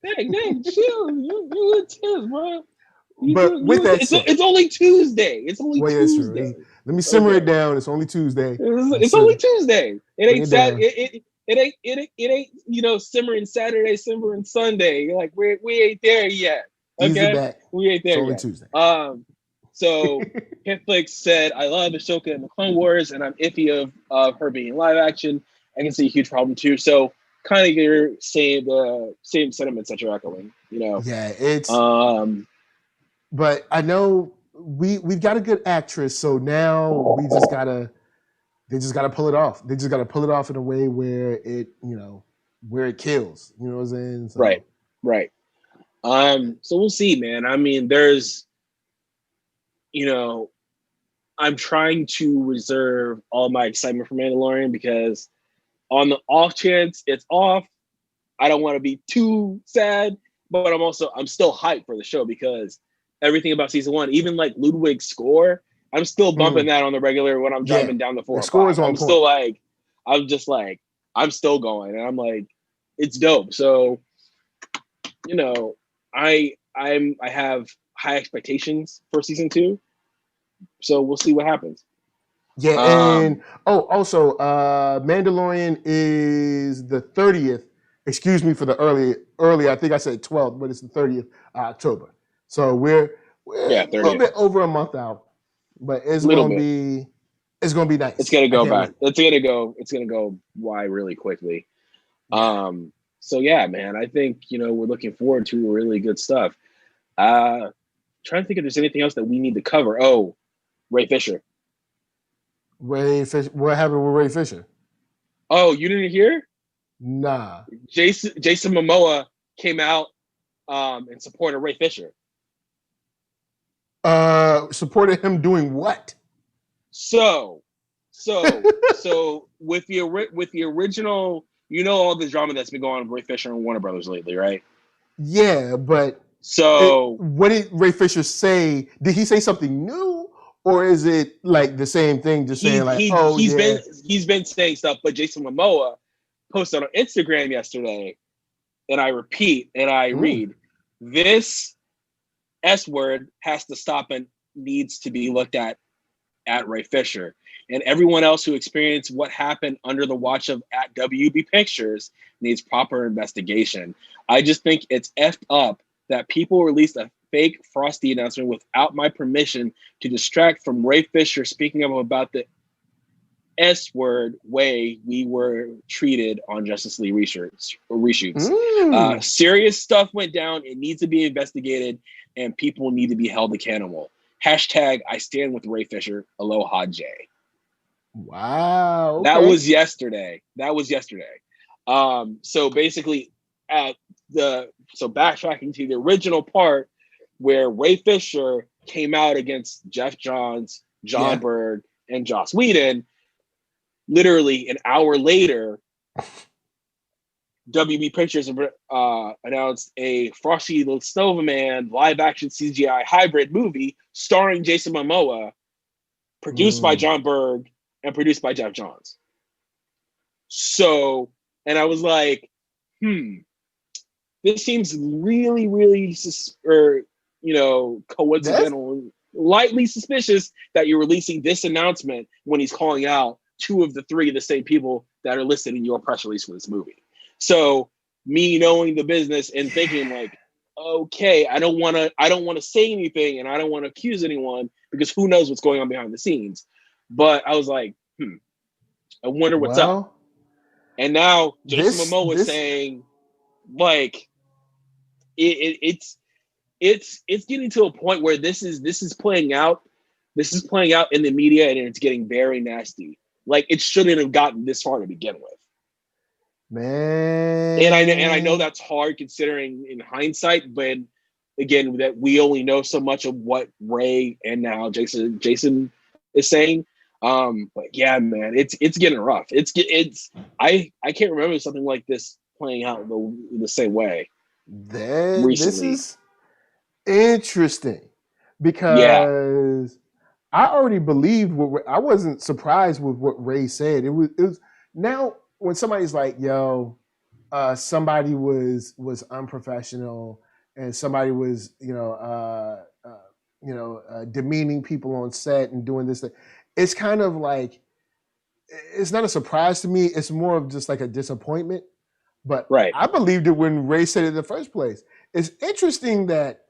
Dang, chill. You intense, bro. But with that said, it's only Tuesday. It's only Tuesday. Let me simmer it down. It's only Tuesday. It's only Tuesday. It ain't Saturday. It ain't you know, simmering Saturday, simmering Sunday. Like we ain't there yet. Okay, we ain't there yet. Tuesday. So Netflix said, "I love Ahsoka and the Clone Wars, and I'm iffy of her being live action. I can see a huge problem too." So kind of you're saying the same sentiments that you're echoing. You know. Yeah, it's. But I know we've got a good actress, so now we just gotta. They just gotta pull it off. They just gotta pull it off in a way where it, you know, where it kills. You know what I'm saying? So. Right. So we'll see, man. I mean, there's, you know, I'm trying to reserve all my excitement for Mandalorian because on the off chance it's off, I don't want to be too sad, but I'm still hyped for the show because everything about season 1, even like Ludwig's score, I'm still bumping that on the regular when I'm driving down the 405. I'm still like, I'm still going, and I'm like, it's dope. So, you know, I have high expectations for season 2. So we'll see what happens. Yeah, and also, Mandalorian is the 30th. Excuse me for the early. I think I said 12th, but it's the 30th October. So we're a little bit over a month out. But it's gonna be nice. It's gonna go back. It's gonna go wide really quickly. Yeah. So yeah, man, I think, you know, we're looking forward to really good stuff. Trying to think if there's anything else that we need to cover. Oh, Ray Fisher. What happened with Ray Fisher? Oh, you didn't hear? Nah. Jason Momoa came out and supported Ray Fisher. Supported him doing what? So with the original, you know, all the drama that's been going on with Ray Fisher and Warner Brothers lately, right? Yeah, but what did Ray Fisher say? Did he say something new, or is it like the same thing? Just saying like, he's been saying stuff, but Jason Momoa posted on Instagram yesterday, and I repeat and I read, this S word has to stop and needs to be looked at Ray Fisher. And everyone else who experienced what happened under the watch of at WB Pictures needs proper investigation. I just think it's effed up that people released a fake Frosty announcement without my permission to distract from Ray Fisher speaking up about the S word way we were treated on Justice League reshoots. Serious stuff went down. It needs to be investigated, and people need to be held accountable. # I stand with Ray Fisher. Aloha Jay. Wow. Okay. That was yesterday. So basically, backtracking to the original part where Ray Fisher came out against Jeff Johns, John Bird, and Joss Whedon, literally an hour later, WB Pictures announced a Frosty the Snowman live-action CGI hybrid movie starring Jason Momoa, produced by John Berg and produced by Jeff Johns. So, and I was like, this seems really, really, coincidental, lightly suspicious that you're releasing this announcement when he's calling out 2 of the 3 of the same people that are listed in your press release for this movie. So me knowing the business and thinking like, okay, I don't want to say anything and I don't want to accuse anyone because who knows what's going on behind the scenes. But I was like, I wonder what's up. And now Jason Momoa is saying, like, it's getting to a point where this is playing out. This is playing out in the media, and it's getting very nasty. Like, it shouldn't have gotten this far to begin with. Man. And I know that's hard considering in hindsight, but again, that we only know so much of what Ray and now Jason is saying. But yeah, man, it's getting rough. I can't remember something like this playing out the same way. This is interesting because I already believed I wasn't surprised with what Ray said. It was now when somebody's like, yo, somebody was unprofessional and somebody was, demeaning people on set and doing this thing. It's kind of like, it's not a surprise to me. It's more of just like a disappointment. But I believed it when Ray said it in the first place. It's interesting that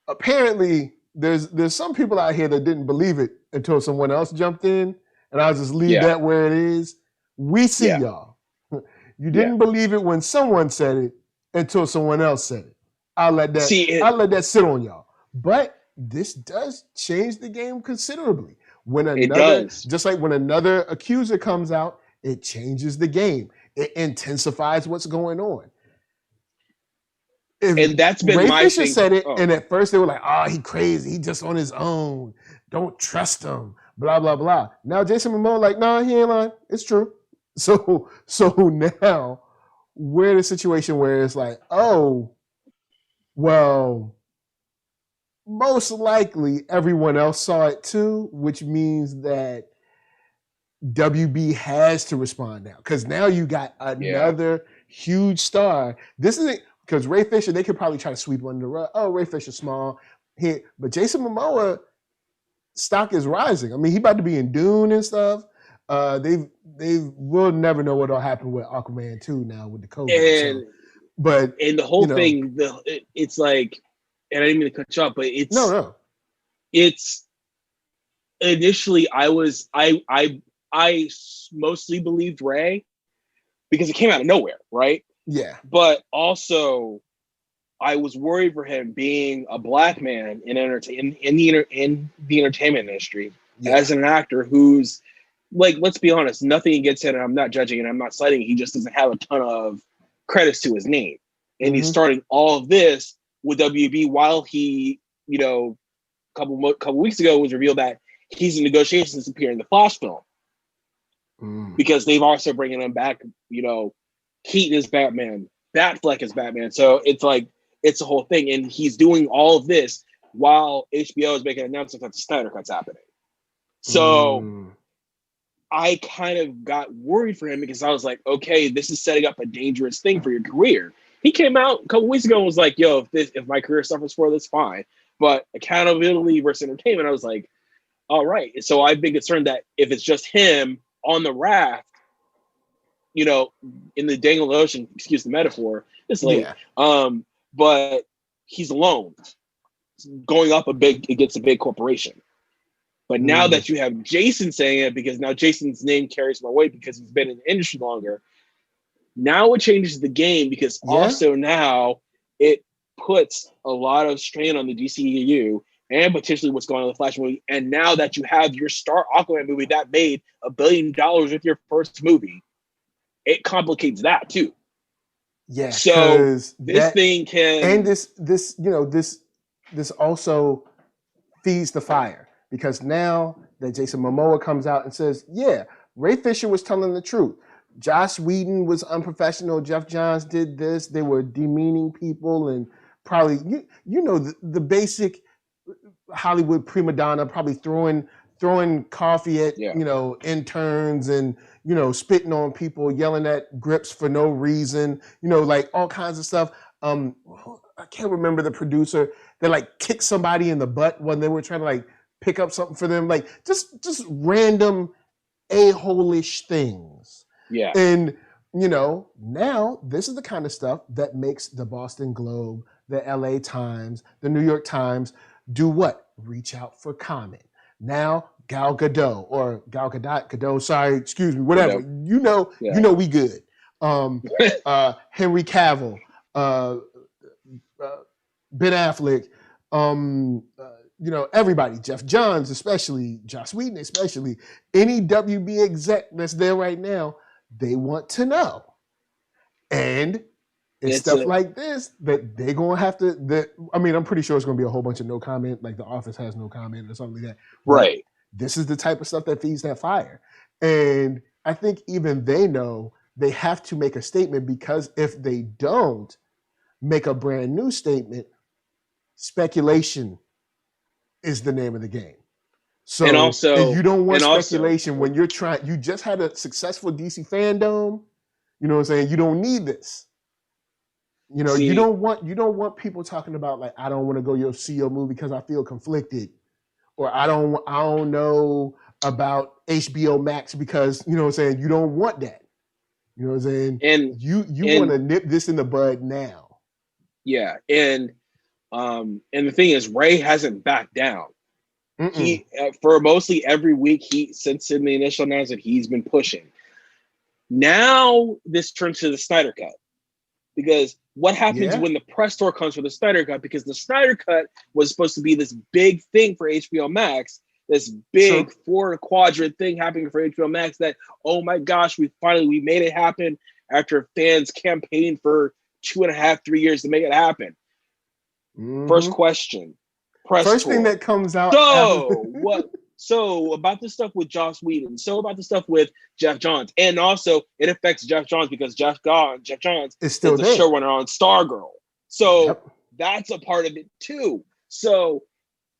apparently there's some people out here that didn't believe it until someone else jumped in, and I'll just leave that where it is. We see y'all. You didn't believe it when someone said it until someone else said it. I'll let that sit on y'all. But this does change the game considerably. Just like when another accuser comes out, it changes the game. It intensifies what's going on. And that's been Ray my Fisher thing. said it, and at first they were like, "Oh, he crazy. He just on his own. Don't trust him." Blah blah blah. Now Jason Momoa like, "No, he ain't lying. It's true." So now we're in a situation where it's like, oh, well, most likely everyone else saw it too, which means that WB has to respond now because now you got another huge star. This isn't because Ray Fisher, they could probably try to sweep under the rug. Oh, Ray Fisher's small here, but Jason Momoa stock is rising. I mean, he about to be in Dune and stuff. They will never know what'll happen with Aquaman 2 now with the COVID. And the whole thing, it's like, and I didn't mean to cut you off, but it's no. It's initially I mostly believed Ray because it came out of nowhere, right? Yeah. But also, I was worried for him being a black man in the entertainment industry as an actor who's like, let's be honest, nothing against him, and I'm not judging and I'm not citing. He just doesn't have a ton of credits to his name, and he's starting all of this with WB while he, a couple weeks ago was revealed that he's in negotiations to appear in the Flash film. Because they've also bringing him back, Keaton is Batman, Batfleck is Batman. So it's like, it's a whole thing. And he's doing all of this while HBO is making announcements that the Snyder Cut's happening. So I kind of got worried for him because I was like, okay, this is setting up a dangerous thing for your career. He came out a couple weeks ago and was like, yo, if my career suffers for this, fine. But accountability versus entertainment, I was like, all right. So I've been concerned that if it's just him on the raft, in the dangled ocean, excuse the metaphor, it's late. But he's alone, going up against a big corporation. But now that you have Jason saying it, because now Jason's name carries more weight because he's been in the industry longer, now it changes the game because also now it puts a lot of strain on the DCEU and potentially what's going on in the Flash movie. And now that you have your star Aquaman movie that made $1 billion with your first movie, it complicates that too. Yeah. So this thing can, and this also feeds the fire because now that Jason Momoa comes out and says, yeah, Ray Fisher was telling the truth. Joss Whedon was unprofessional. Jeff Johns did this. They were demeaning people and probably, the basic Hollywood prima donna, probably throwing coffee at, interns and, spitting on people, yelling at grips for no reason, like all kinds of stuff. I can't remember the producer that like kicked somebody in the butt when they were trying to like pick up something for them. Like just random a-hole-ish things. Yeah. And, now this is the kind of stuff that makes the Boston Globe, the LA Times, the New York Times do what? Reach out for comment. Now, Gal Gadot or Gal Gadot, sorry, excuse me, whatever. You know, we good. Henry Cavill, Ben Affleck, everybody, Jeff Johns especially, Joss Whedon especially, any WB exec that's there right now, they want to know. And it's stuff like this that they're going to have to, I'm pretty sure it's going to be a whole bunch of no comment, like The Office has no comment or something like that. Right. But this is the type of stuff that feeds that fire. And I think even they know they have to make a statement, because if they don't make a brand new statement, speculation is the name of the game. So and also, if you don't want speculation when you just had a successful DC fandom, you know what I'm saying? You don't need this. You don't want people talking about like, I don't want to go see your movie because I feel conflicted, or I don't know about HBO Max because, you know what I'm saying, you don't want that. You know what I'm saying? And you want to nip this in the bud now. Yeah, and the thing is, Ray hasn't backed down. He for mostly every week since in the initial announcement, he's been pushing. Now this turns to the Snyder Cut, because what happens when the press tour comes for the Snyder Cut? Because the Snyder Cut was supposed to be this big thing for HBO Max, this big 4-quadrant thing happening for HBO Max. That, oh my gosh, we made it happen after fans campaigned for 2.5-3 years to make it happen. First question. First thing that comes out. So about this stuff with Joss Whedon, so about the stuff with Jeff Johns, and also it affects Jeff Johns because Jeff Johns is the showrunner on Stargirl. So that's a part of it too. So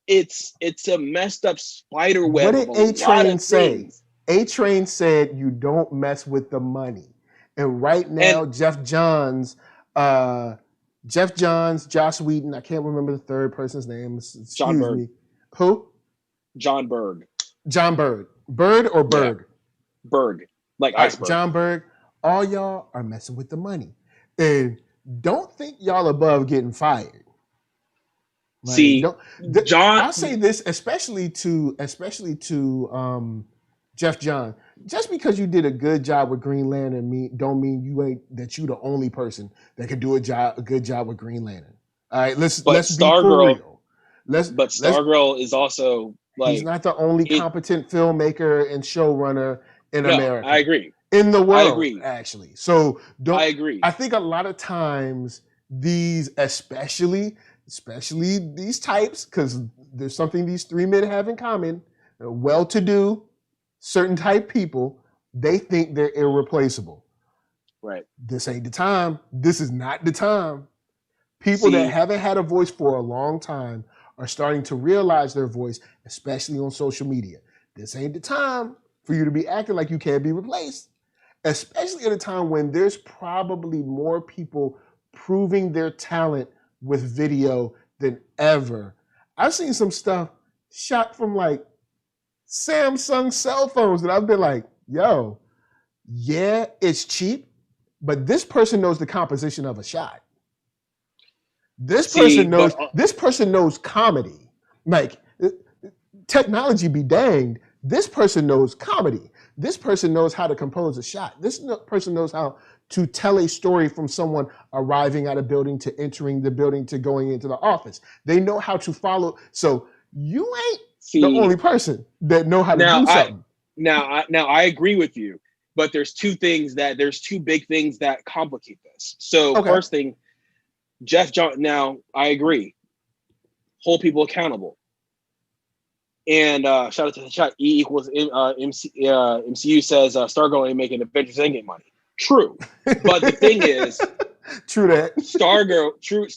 it's a messed up spider web. What did A-Train say? A-Train said you don't mess with the money. And right now, Jeff Johns, Joss Whedon, I can't remember the third person's name. John Berg. Me. Who? John Berg. John Berg. Bird or Berg? Yeah. Berg. Like iceberg. John Berg. All y'all are messing with the money. And don't think y'all above getting fired. Like, see, John. I'll say this, especially to Jeff Johns. Just because you did a good job with Green Lantern don't mean you the only person that can do a good job with Green Lantern. All right, let's be for real. Stargirl is also like, he's not the only competent filmmaker and showrunner in America. I agree. In the world, I agree. Actually. So I agree. I think a lot of times these, especially these types, because there's something these three men have in common, well-to-do, certain type people, they think they're irreplaceable. Right. This ain't the time. This is not the time. People that haven't had a voice for a long time are starting to realize their voice, especially on social media. This ain't the time for you to be acting like you can't be replaced, especially at a time when there's probably more people proving their talent with video than ever. I've seen some stuff shot from like Samsung cell phones that I've been like, yo, yeah, it's cheap, but this person knows the composition of a shot. This person knows comedy. Like, technology be danged. This person knows comedy. This person knows how to compose a shot. This person knows how to tell a story from someone arriving at a building to entering the building to going into the office. They know how to follow. So you ain't the only person that know how to do something. Now I agree with you, but there's two big things that complicate this. So first thing, Jeff Johns. Now I agree. Hold people accountable. And shout out to the chat. E equals MCU says Stargirl ain't making Avengers Endgame money. True, but the thing is, true that Stargirl. True.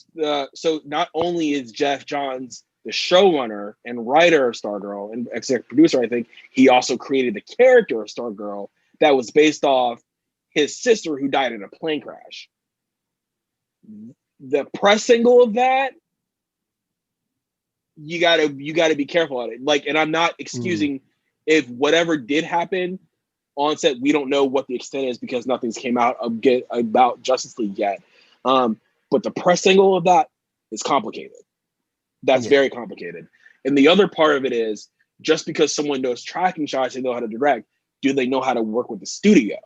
So not only is Jeff Johns the showrunner and writer of Stargirl and executive producer, I think he also created the character of Stargirl that was based off his sister who died in a plane crash. The press angle of that, you gotta be careful on it. Like, and I'm not excusing if whatever did happen on set. We don't know what the extent is because nothing's came out about Justice League yet. But the press angle of that is complicated. That's very complicated. And the other part of it is, just because someone knows tracking shots and know how to direct, do they know how to work with the studio?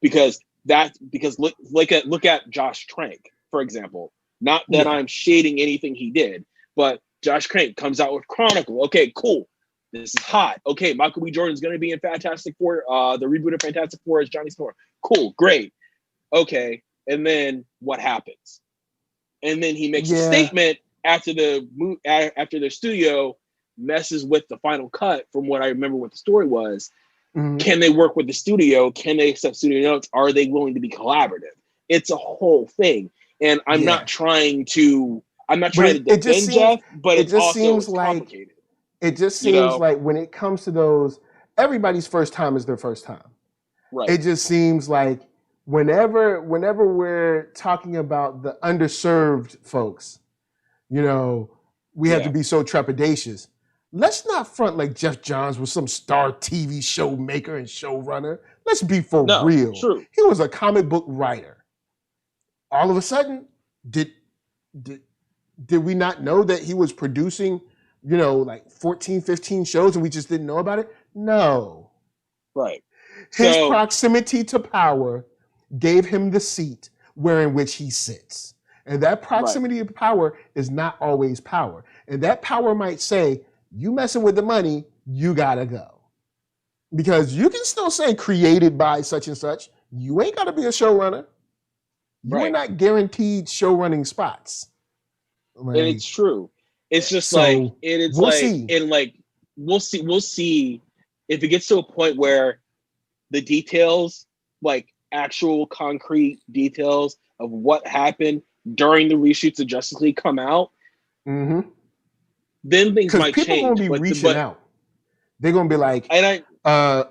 Because look at Josh Trank, for example. Not that I'm shading anything he did, but Josh Trank comes out with Chronicle. Okay, cool. This is hot. Okay, Michael B. Jordan's going to be in Fantastic Four, the reboot of Fantastic Four as Johnny Storm. Cool, great. Okay, and then what happens? And then he makes a statement after the studio messes with the final cut. From what I remember, what the story was, can they work with the studio? Can they accept studio notes? Are they willing to be collaborative? It's a whole thing, and I'm not trying to defend Jeff, but it just seems complicated. It just seems like when it comes to those, everybody's first time is their first time. Right. It just seems like whenever we're talking about the underserved folks, we have to be so trepidatious. Let's not front like Jeff Johns was some star TV show maker and showrunner. Let's be real. True. He was a comic book writer. All of a sudden, did we not know that he was producing, like 14, 15 shows and we just didn't know about it? No. Right. His proximity to power gave him the seat in which he sits. And that proximity of power is not always power. And that power might say, you messing with the money, you gotta go. Because you can still say created by such and such. You ain't gotta be a showrunner. You are not guaranteed show running spots. And it's true. It's just we'll see if it gets to a point where the details, like actual concrete details of what happened during the reshoots of Justice League come out. Mm-hmm. Then things might change. People gonna be reaching out. They're gonna be like,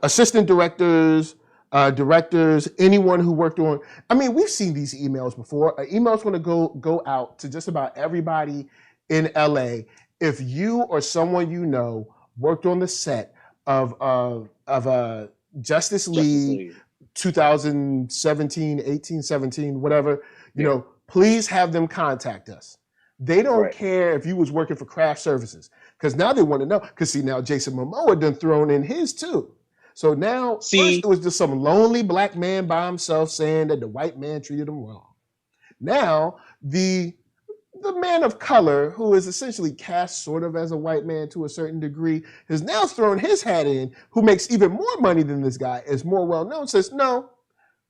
assistant directors, directors, anyone who worked on. I mean, we've seen these emails before. An email's going to go out to just about everybody in LA. If you or someone you know worked on the set of Justice League 2017, 18, 17, whatever, please have them contact us. They don't care if you was working for craft services, because now they want to know. Because see, now Jason Momoa done thrown in his too. So now, first it was just some lonely black man by himself saying that the white man treated him wrong. Now, the man of color, who is essentially cast sort of as a white man to a certain degree, has now thrown his hat in, who makes even more money than this guy, is more well-known, says, no,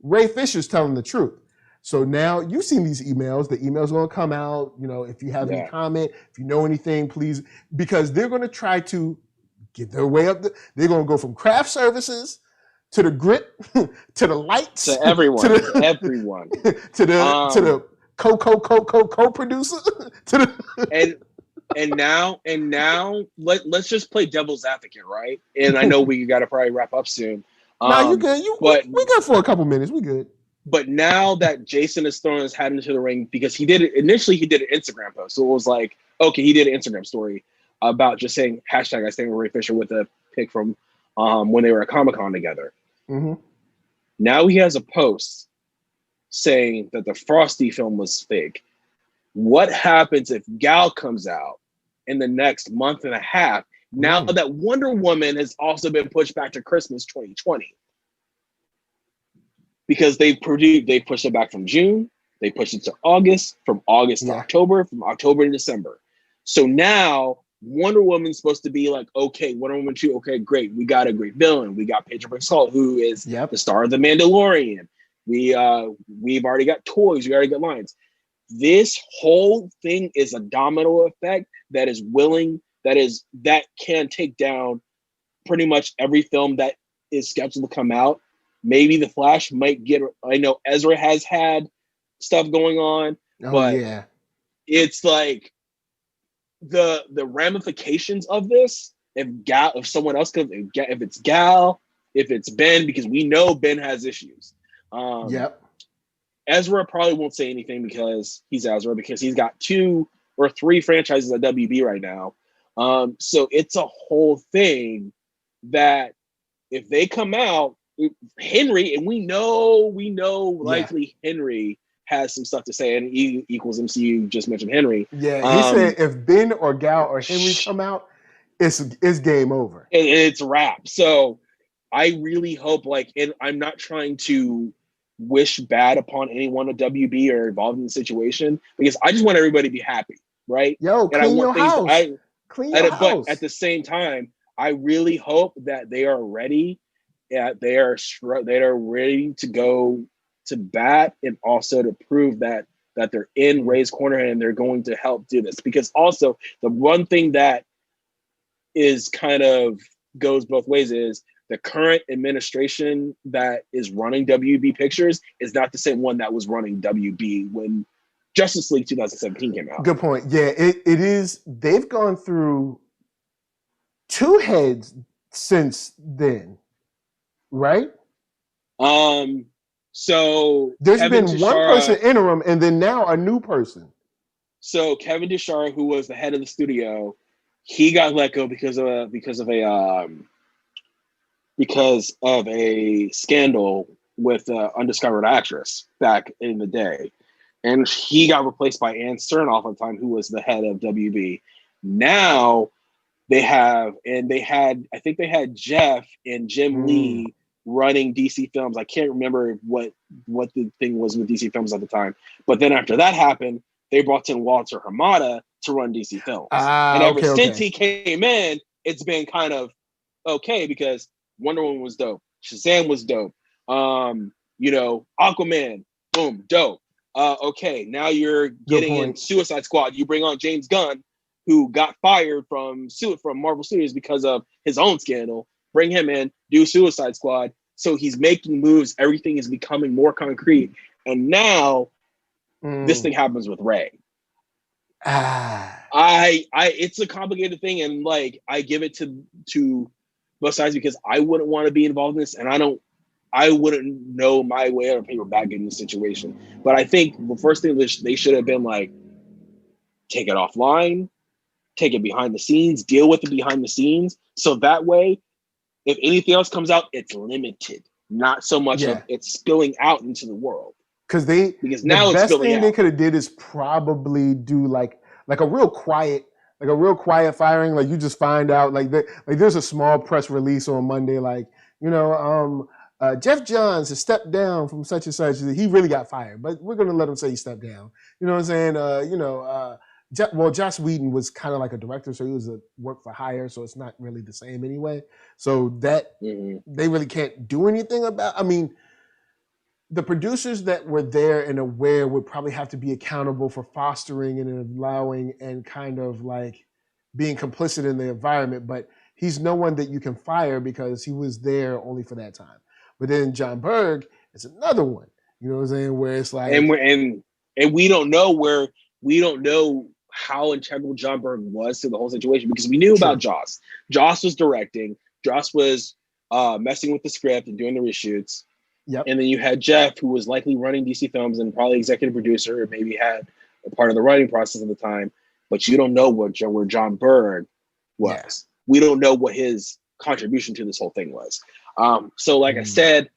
Ray Fisher's telling the truth. So now you've seen these emails. The email's going to come out. If you have any comment, if you know anything, please, because they're going to try to get their way up. They're going to go from craft services to the grit, to the lights, to everyone, to the co-producer, to the and now let's just play devil's advocate, right? And I know we got to probably wrap up soon. No, you good. We good for a couple minutes. We good. But now that Jason has thrown his hat into the ring, because he did an Instagram post, so it was like, okay, he did an Instagram story about just saying hashtag I stand with Ray Fisher with a pic from when they were at Comic-Con together. Mm-hmm. Now he has a post saying that the Frosty film was fake. What happens if Gal comes out in the next month and a half, now that Wonder Woman has also been pushed back to Christmas 2020? Because they pushed it back from June, they pushed it to August, from August to October, from October to December. So now Wonder Woman's supposed to be like, okay, Wonder Woman 2, okay, great. We got a great villain. We got Pedro Pascal, who is the star of The Mandalorian. We've already got toys. We already got lines. This whole thing is a domino effect that is willing that can take down pretty much every film that is scheduled to come out. Maybe the Flash might get. I know Ezra has had stuff going on, but it's like the ramifications of this. If someone else comes, if it's Gal, if it's Ben, because we know Ben has issues. Ezra probably won't say anything because he's Ezra, because he's got 2 or 3 franchises at WB right now. So it's a whole thing that if they come out, Henry, and we know likely Henry has some stuff to say, and E equals MCU just mentioned Henry. Yeah, he said if Ben or Gal or Henry come out, it's game over. And it's a wrap. So I really hope, and I'm not trying to wish bad upon anyone at WB or involved in the situation, because I just want everybody to be happy, right? Yo, clean your house. Clean your house. But at the same time, I really hope that they are ready. They are ready to go to bat, and also to prove that they're in Ray's corner and they're going to help do this. Because also the one thing that is kind of goes both ways is the current administration that is running WB Pictures is not the same one that was running WB when Justice League 2017 came out. Good point. Yeah, it is. They've gone through 2 heads since then, right? So there's been one person interim, and then now a new person. So Kevin Dushara, who was the head of the studio, he got let go because of a scandal with an undiscovered actress back in the day. And he got replaced by Ann Sternoff at the time, who was the head of WB. Now I think they had Jeff and Jim Lee running DC Films. I can't remember what the thing was with DC Films at the time. But then after that happened, they brought in Walter Hamada to run DC Films. And ever since he came in, it's been kind of okay, because Wonder Woman was dope. Shazam was dope. Aquaman, boom, dope. Okay, now you're getting in Suicide Squad. You bring on James Gunn, who got fired from Marvel Studios because of his own scandal. Bring him in, do Suicide Squad. So he's making moves. Everything is becoming more concrete. And now this thing happens with Ray. It's a complicated thing, and I give it to both sides, because I wouldn't want to be involved in this, and I wouldn't know my way out of paper back in this situation. But I think the first thing they should have been take it offline, take it behind the scenes, deal with it behind the scenes, so that way, if anything else comes out, it's limited, not so much of it's spilling out into the world. Because now the best thing they could have did is probably do like a real quiet firing. Like, you just find out there's a small press release on Monday, Jeff Johns has stepped down from such and such. He really got fired, but we're going to let him say he stepped down. You know what I'm saying? Joss Whedon was kind of like a director, so he was a work for hire, so it's not really the same anyway. So that they really can't do anything about. I mean, the producers that were there and aware would probably have to be accountable for fostering and allowing and kind of being complicit in the environment, but he's no one that you can fire because he was there only for that time. But then John Berg is another one, you know what I'm saying, where it's and we don't know how integral John Berg was to the whole situation, because we knew about Joss. Joss was directing. Joss was messing with the script and doing the reshoots. Yep. And then you had Jeff, who was likely running DC Films and probably executive producer, or maybe had a part of the writing process at the time. But you don't know where John Berg was. Yeah. We don't know what his contribution to this whole thing was. So I said,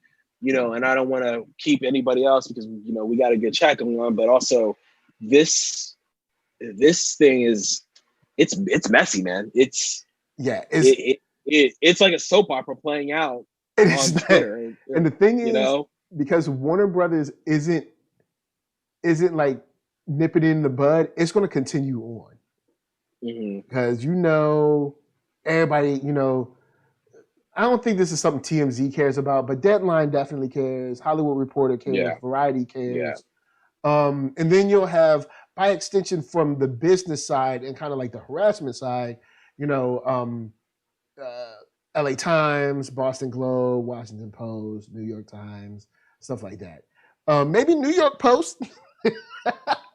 and I don't want to keep anybody else, because we got a good chat going on. But also, this thing is it's messy, man. It's like a soap opera playing out. On Twitter. And the thing is, because Warner Brothers isn't nip it in the bud, it's going to continue on. Because everybody, I don't think this is something TMZ cares about, but Deadline definitely cares. Hollywood Reporter cares. Variety cares. And then you'll have, by extension, from the business side and kind of the harassment side, LA Times, Boston Globe, Washington Post, New York Times, stuff like that. Maybe New York Post.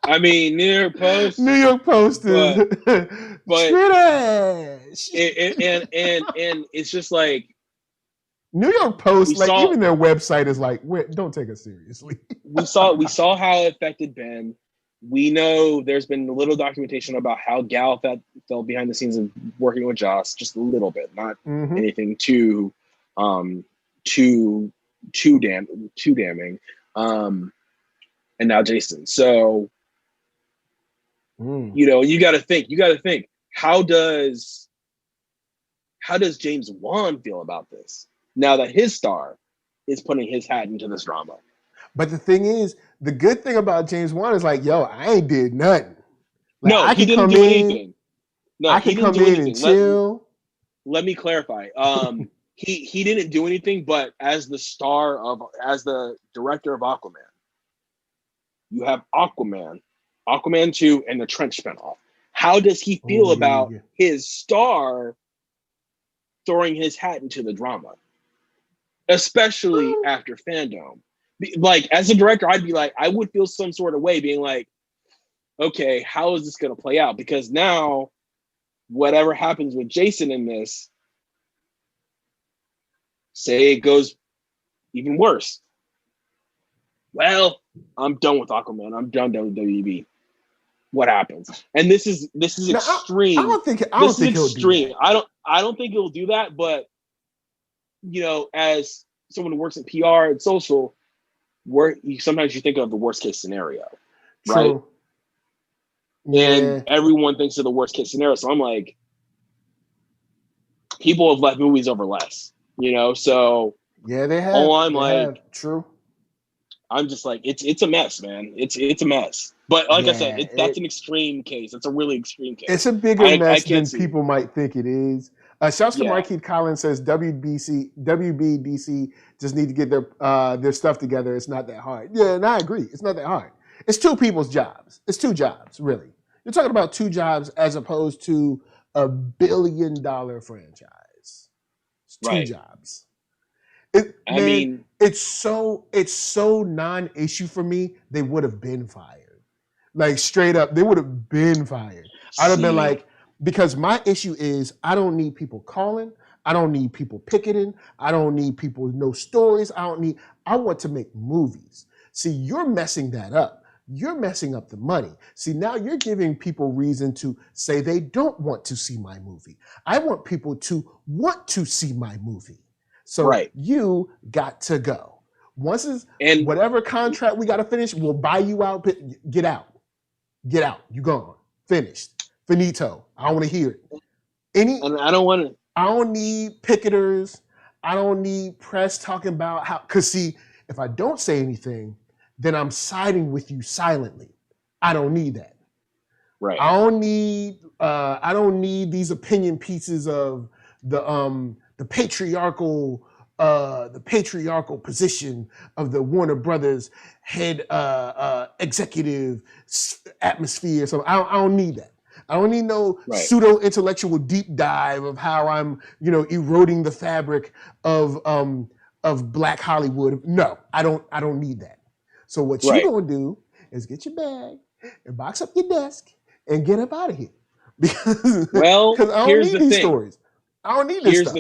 I mean, New York Post. New York Post is but trash. And it's just like New York Post, like even their website is like, don't take us seriously. we saw how it affected Ben. We know there's been a little documentation about how Gal felt behind the scenes of working with Joss, just a little bit, not anything too damning. And now Jason. So you got to think. How does James Wan feel about this now that his star is putting his hat into this drama? But the thing is, the good thing about James Wan is like, yo, I ain't did nothing. Like, no, he didn't do anything. No, I can come in and chill. Let me clarify. He didn't do anything, but as the director of Aquaman, you have Aquaman 2, and the Trench spinoff. How does he feel about his star throwing his hat into the drama, especially after Fandom? Like, as a director, I'd be like, I would feel some sort of way being like, okay, how is this going to play out? Because now, whatever happens with Jason in this, say it goes even worse. Well, I'm done with Aquaman. I'm done with WB. What happens? And this is extreme. I don't think he'll do that. I don't think he'll do that. But as someone who works in PR and social, sometimes you think of the worst case scenario, right? True. Yeah. And everyone thinks of the worst case scenario. So I'm like, people have left movies over less, So yeah, they have. True. I'm just like, it's a mess, man. It's a mess. But like I said, that's an extreme case. It's a really extreme case. It's a bigger mess than people might think it is. Shouts to Markeith Collins says WBDC just need to get their stuff together. It's not that hard. Yeah, and I agree. It's not that hard. It's two people's jobs. It's two jobs, really. You're talking about two jobs as opposed to $1 billion franchise. It's two jobs. It's so non-issue for me. They would have been fired. Like, straight up, they would have been fired. I'd have been like, because my issue is I don't need people calling. I don't need people picketing. I don't need people with no stories. I want to make movies. See, you're messing that up. You're messing up the money. See, now you're giving people reason to say they don't want to see my movie. I want people to want to see my movie. So you got to go. And whatever contract we got to finish, we'll buy you out. Get out. Get out. You gone. Finished. Finito. I don't want to hear it. And I don't want to. I don't need picketers. I don't need press talking about how. Because see, if I don't say anything, then I'm siding with you silently. I don't need that. Right. I don't need these opinion pieces of the patriarchal position of the Warner Brothers head executive atmosphere. So I don't need that. I don't need no pseudo intellectual deep dive of how I'm, eroding the fabric of Black Hollywood. No, I don't need that. So what you're gonna do is get your bag and box up your desk and get up out of here. Because I don't need these stories. I don't need this stuff.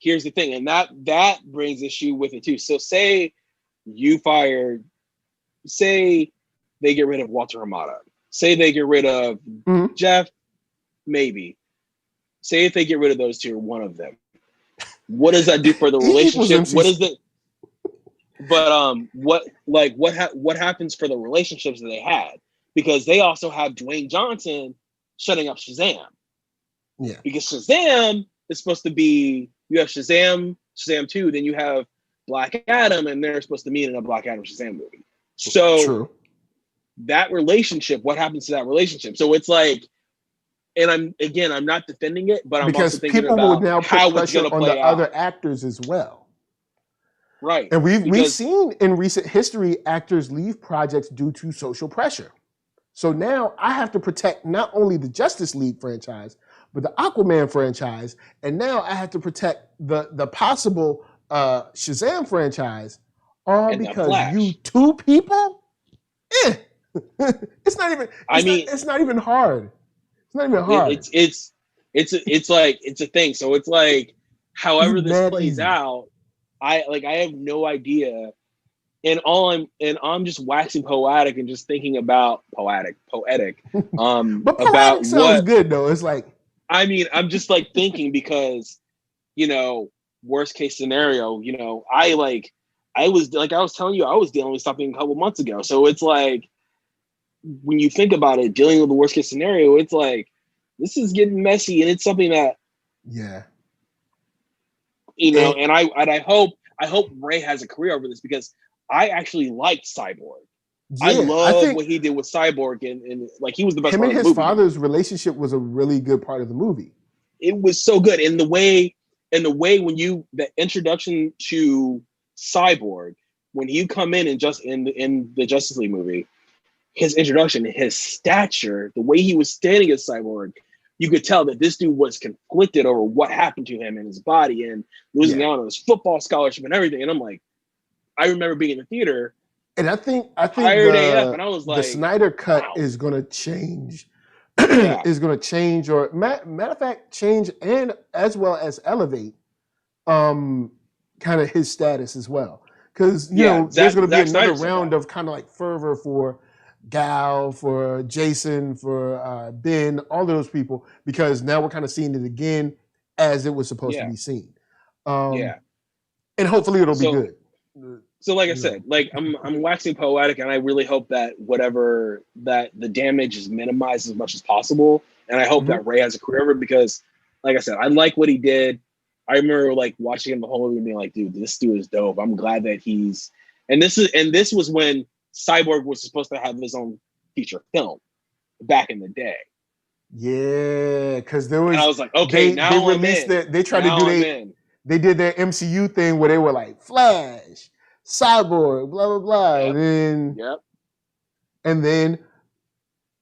Here's the thing, and that brings issue with it too. So say they get rid of Walter Hamada. Say they get rid of Jeff, maybe. Say if they get rid of those two or one of them. What does that do for the relationship? What is it? But what happens for the relationships that they had? Because they also have Dwayne Johnson shutting up Shazam. Yeah. Because Shazam is supposed to be, you have Shazam 2, then you have Black Adam, and they're supposed to meet in a Black Adam Shazam movie. So true. That relationship, what happens to that relationship? So it's like, and I'm not defending it, but I'm also thinking people about will now how put it's going pressure to on play the out. other actors as well. Right. And we've seen in recent history actors leave projects due to social pressure. So now I have to protect not only the Justice League franchise, but the Aquaman franchise, and now I have to protect the possible Shazam franchise, all And because you two people. It's not even. It's not even hard. It's not even hard. It's like it's a thing. So it's like, however this plays easy. out, I have no idea. And I'm just waxing poetic and just thinking about poetic. But about poetic sounds good though. It's like, I mean, I'm just like thinking because, worst case scenario, I was telling you, I was dealing with something a couple months ago. So it's like, when you think about it, dealing with the worst case scenario, it's like, this is getting messy, and it's something that, and I hope Ray has a career over this, because I actually liked Cyborg. I love what he did with Cyborg, and like, he was the best part of the movie. Him and his father's relationship was a really good part of the movie. It was so good, and the way when the introduction to Cyborg, when you come in the Justice League movie, his introduction, his stature, the way he was standing as Cyborg, you could tell that this dude was conflicted over what happened to him in his body and losing out on his football scholarship and everything. And I'm like, I remember being in the theater, and I think tired AF, and I was like, the Snyder cut is going to change. Is going to change, or matter of fact, change, and as well as elevate, kind of his status as well. Because there's going to be another round of kind of like fervor for Gal, for Jason, for Ben, all those people, because now we're kind of seeing it again as it was supposed to be seen. And hopefully it'll be good. So like I said, like I'm waxing poetic, and I really hope that that the damage is minimized as much as possible. And I hope that Ray has a career over it, because like I said, I like what he did. I remember like watching him the whole movie and being like, dude, this dude is dope. I'm glad that this was when Cyborg was supposed to have his own feature film back in the day. Yeah, because there was, and I was like, okay, now they released it. They tried to do they did their MCU thing where they were like Flash, Cyborg, blah blah blah, and then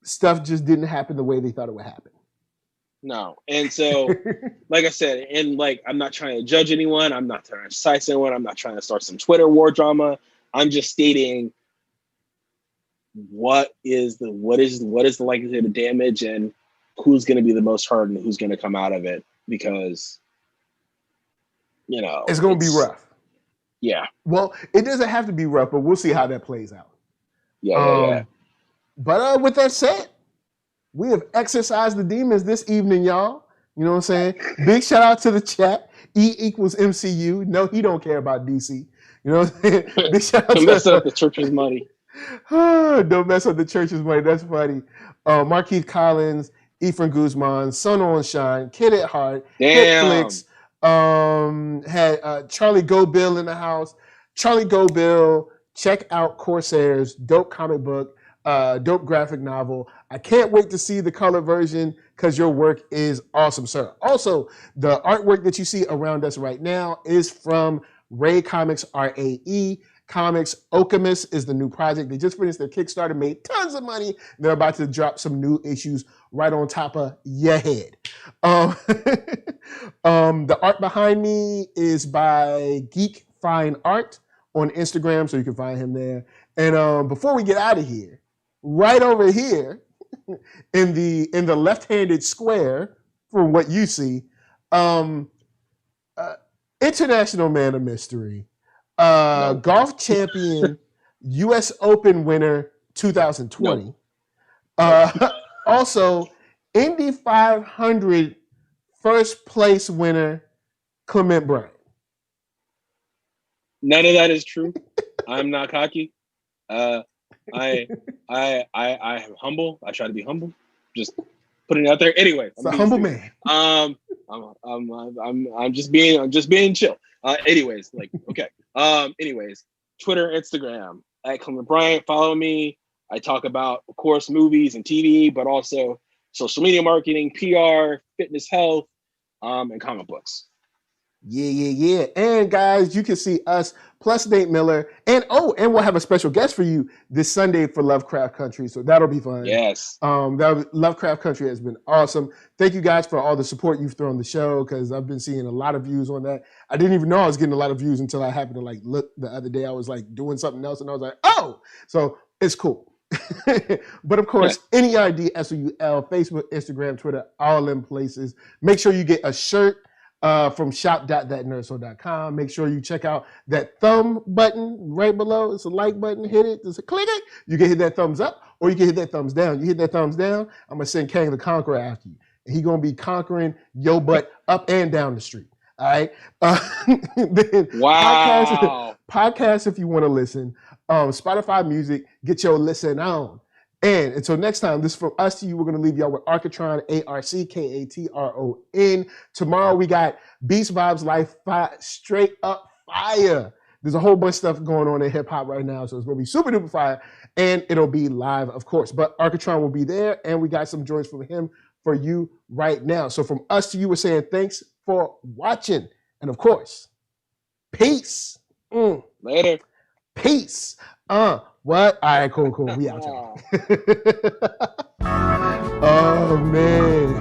stuff just didn't happen the way they thought it would happen. No, and so, like I said, and like, I'm not trying to judge anyone. I'm not trying to cite anyone. I'm not trying to start some Twitter war drama. I'm just stating what is the likelihood of damage, and who's going to be the most hurt, and who's going to come out of it, because it's going to be rough. Yeah. Well, it doesn't have to be rough, but we'll see how that plays out. Yeah. But with that said, we have exercised the demons this evening, y'all. You know what I'm saying? Big shout out to the chat. E equals MCU. No, he don't care about DC. You know what I'm saying? Big shout out Don't mess up the church's money. Don't mess up the church's money. That's funny. Marquise Collins, Ephraim Guzman, Sun on Shine, Kid at Heart, Netflix, had Charlie Go Bill in the house. Charlie Go Bill, check out Corsairs, dope comic book, dope graphic novel. I can't wait to see the color version, because your work is awesome, sir. Also, the artwork that you see around us right now is from Ray Comics, RAE Comics. Okemos is the new project. They just finished their Kickstarter, made tons of money. They're about to drop some new issues right on top of your head. The art behind me is by Geek Fine Art on Instagram, so you can find him there. And before we get out of here, right over here in the left-handed square, from what you see, International Man of Mystery, golf champion, U.S. Open winner 2020. Also, Indy 500 first place winner, Clement Bryant. None of that is true. I'm not cocky. I am humble. I try to be humble. Just putting it out there. Anyway, I'm a humble man. I'm just being chill. Anyways, like, okay. Anyways, Twitter, Instagram at Clement Bryant. Follow me. I talk about, of course, movies and TV, but also social media marketing, PR, fitness, health, and comic books. Yeah. And guys, you can see us plus Nate Miller, and we'll have a special guest for you this Sunday for Lovecraft Country, so that'll be fun. Yes. Lovecraft Country has been awesome. Thank you guys for all the support you've thrown the show, because I've been seeing a lot of views on that. I didn't even know I was getting a lot of views until I happened to like look the other day. I was like doing something else, and I was like, oh, so it's cool. But of course, NERD SOUL, Facebook, Instagram, Twitter, all in places. Make sure you get a shirt from shop.thatnerdsoul.com. Make sure you check out that thumb button right below. It's a like button. Hit it. Just click it. You can hit that thumbs up, or you can hit that thumbs down. You hit that thumbs down, I'm going to send Kang the Conqueror after you. And he's going to be conquering your butt up and down the street. All right? Then wow. Podcast if you want to listen. Spotify Music, get your listen on. And until next time, this is from us to you. We're going to leave y'all with Arcatron, ARCKATRON. Tomorrow we got Beast Vibes Life, straight up fire. There's a whole bunch of stuff going on in hip hop right now, so it's going to be super duper fire. And it'll be live, of course. But Arcatron will be there, and we got some joints from him for you right now. So from us to you, we're saying thanks for watching. And of course, peace. Later. Peace. What? All right, cool. We out, y'all. Oh, man.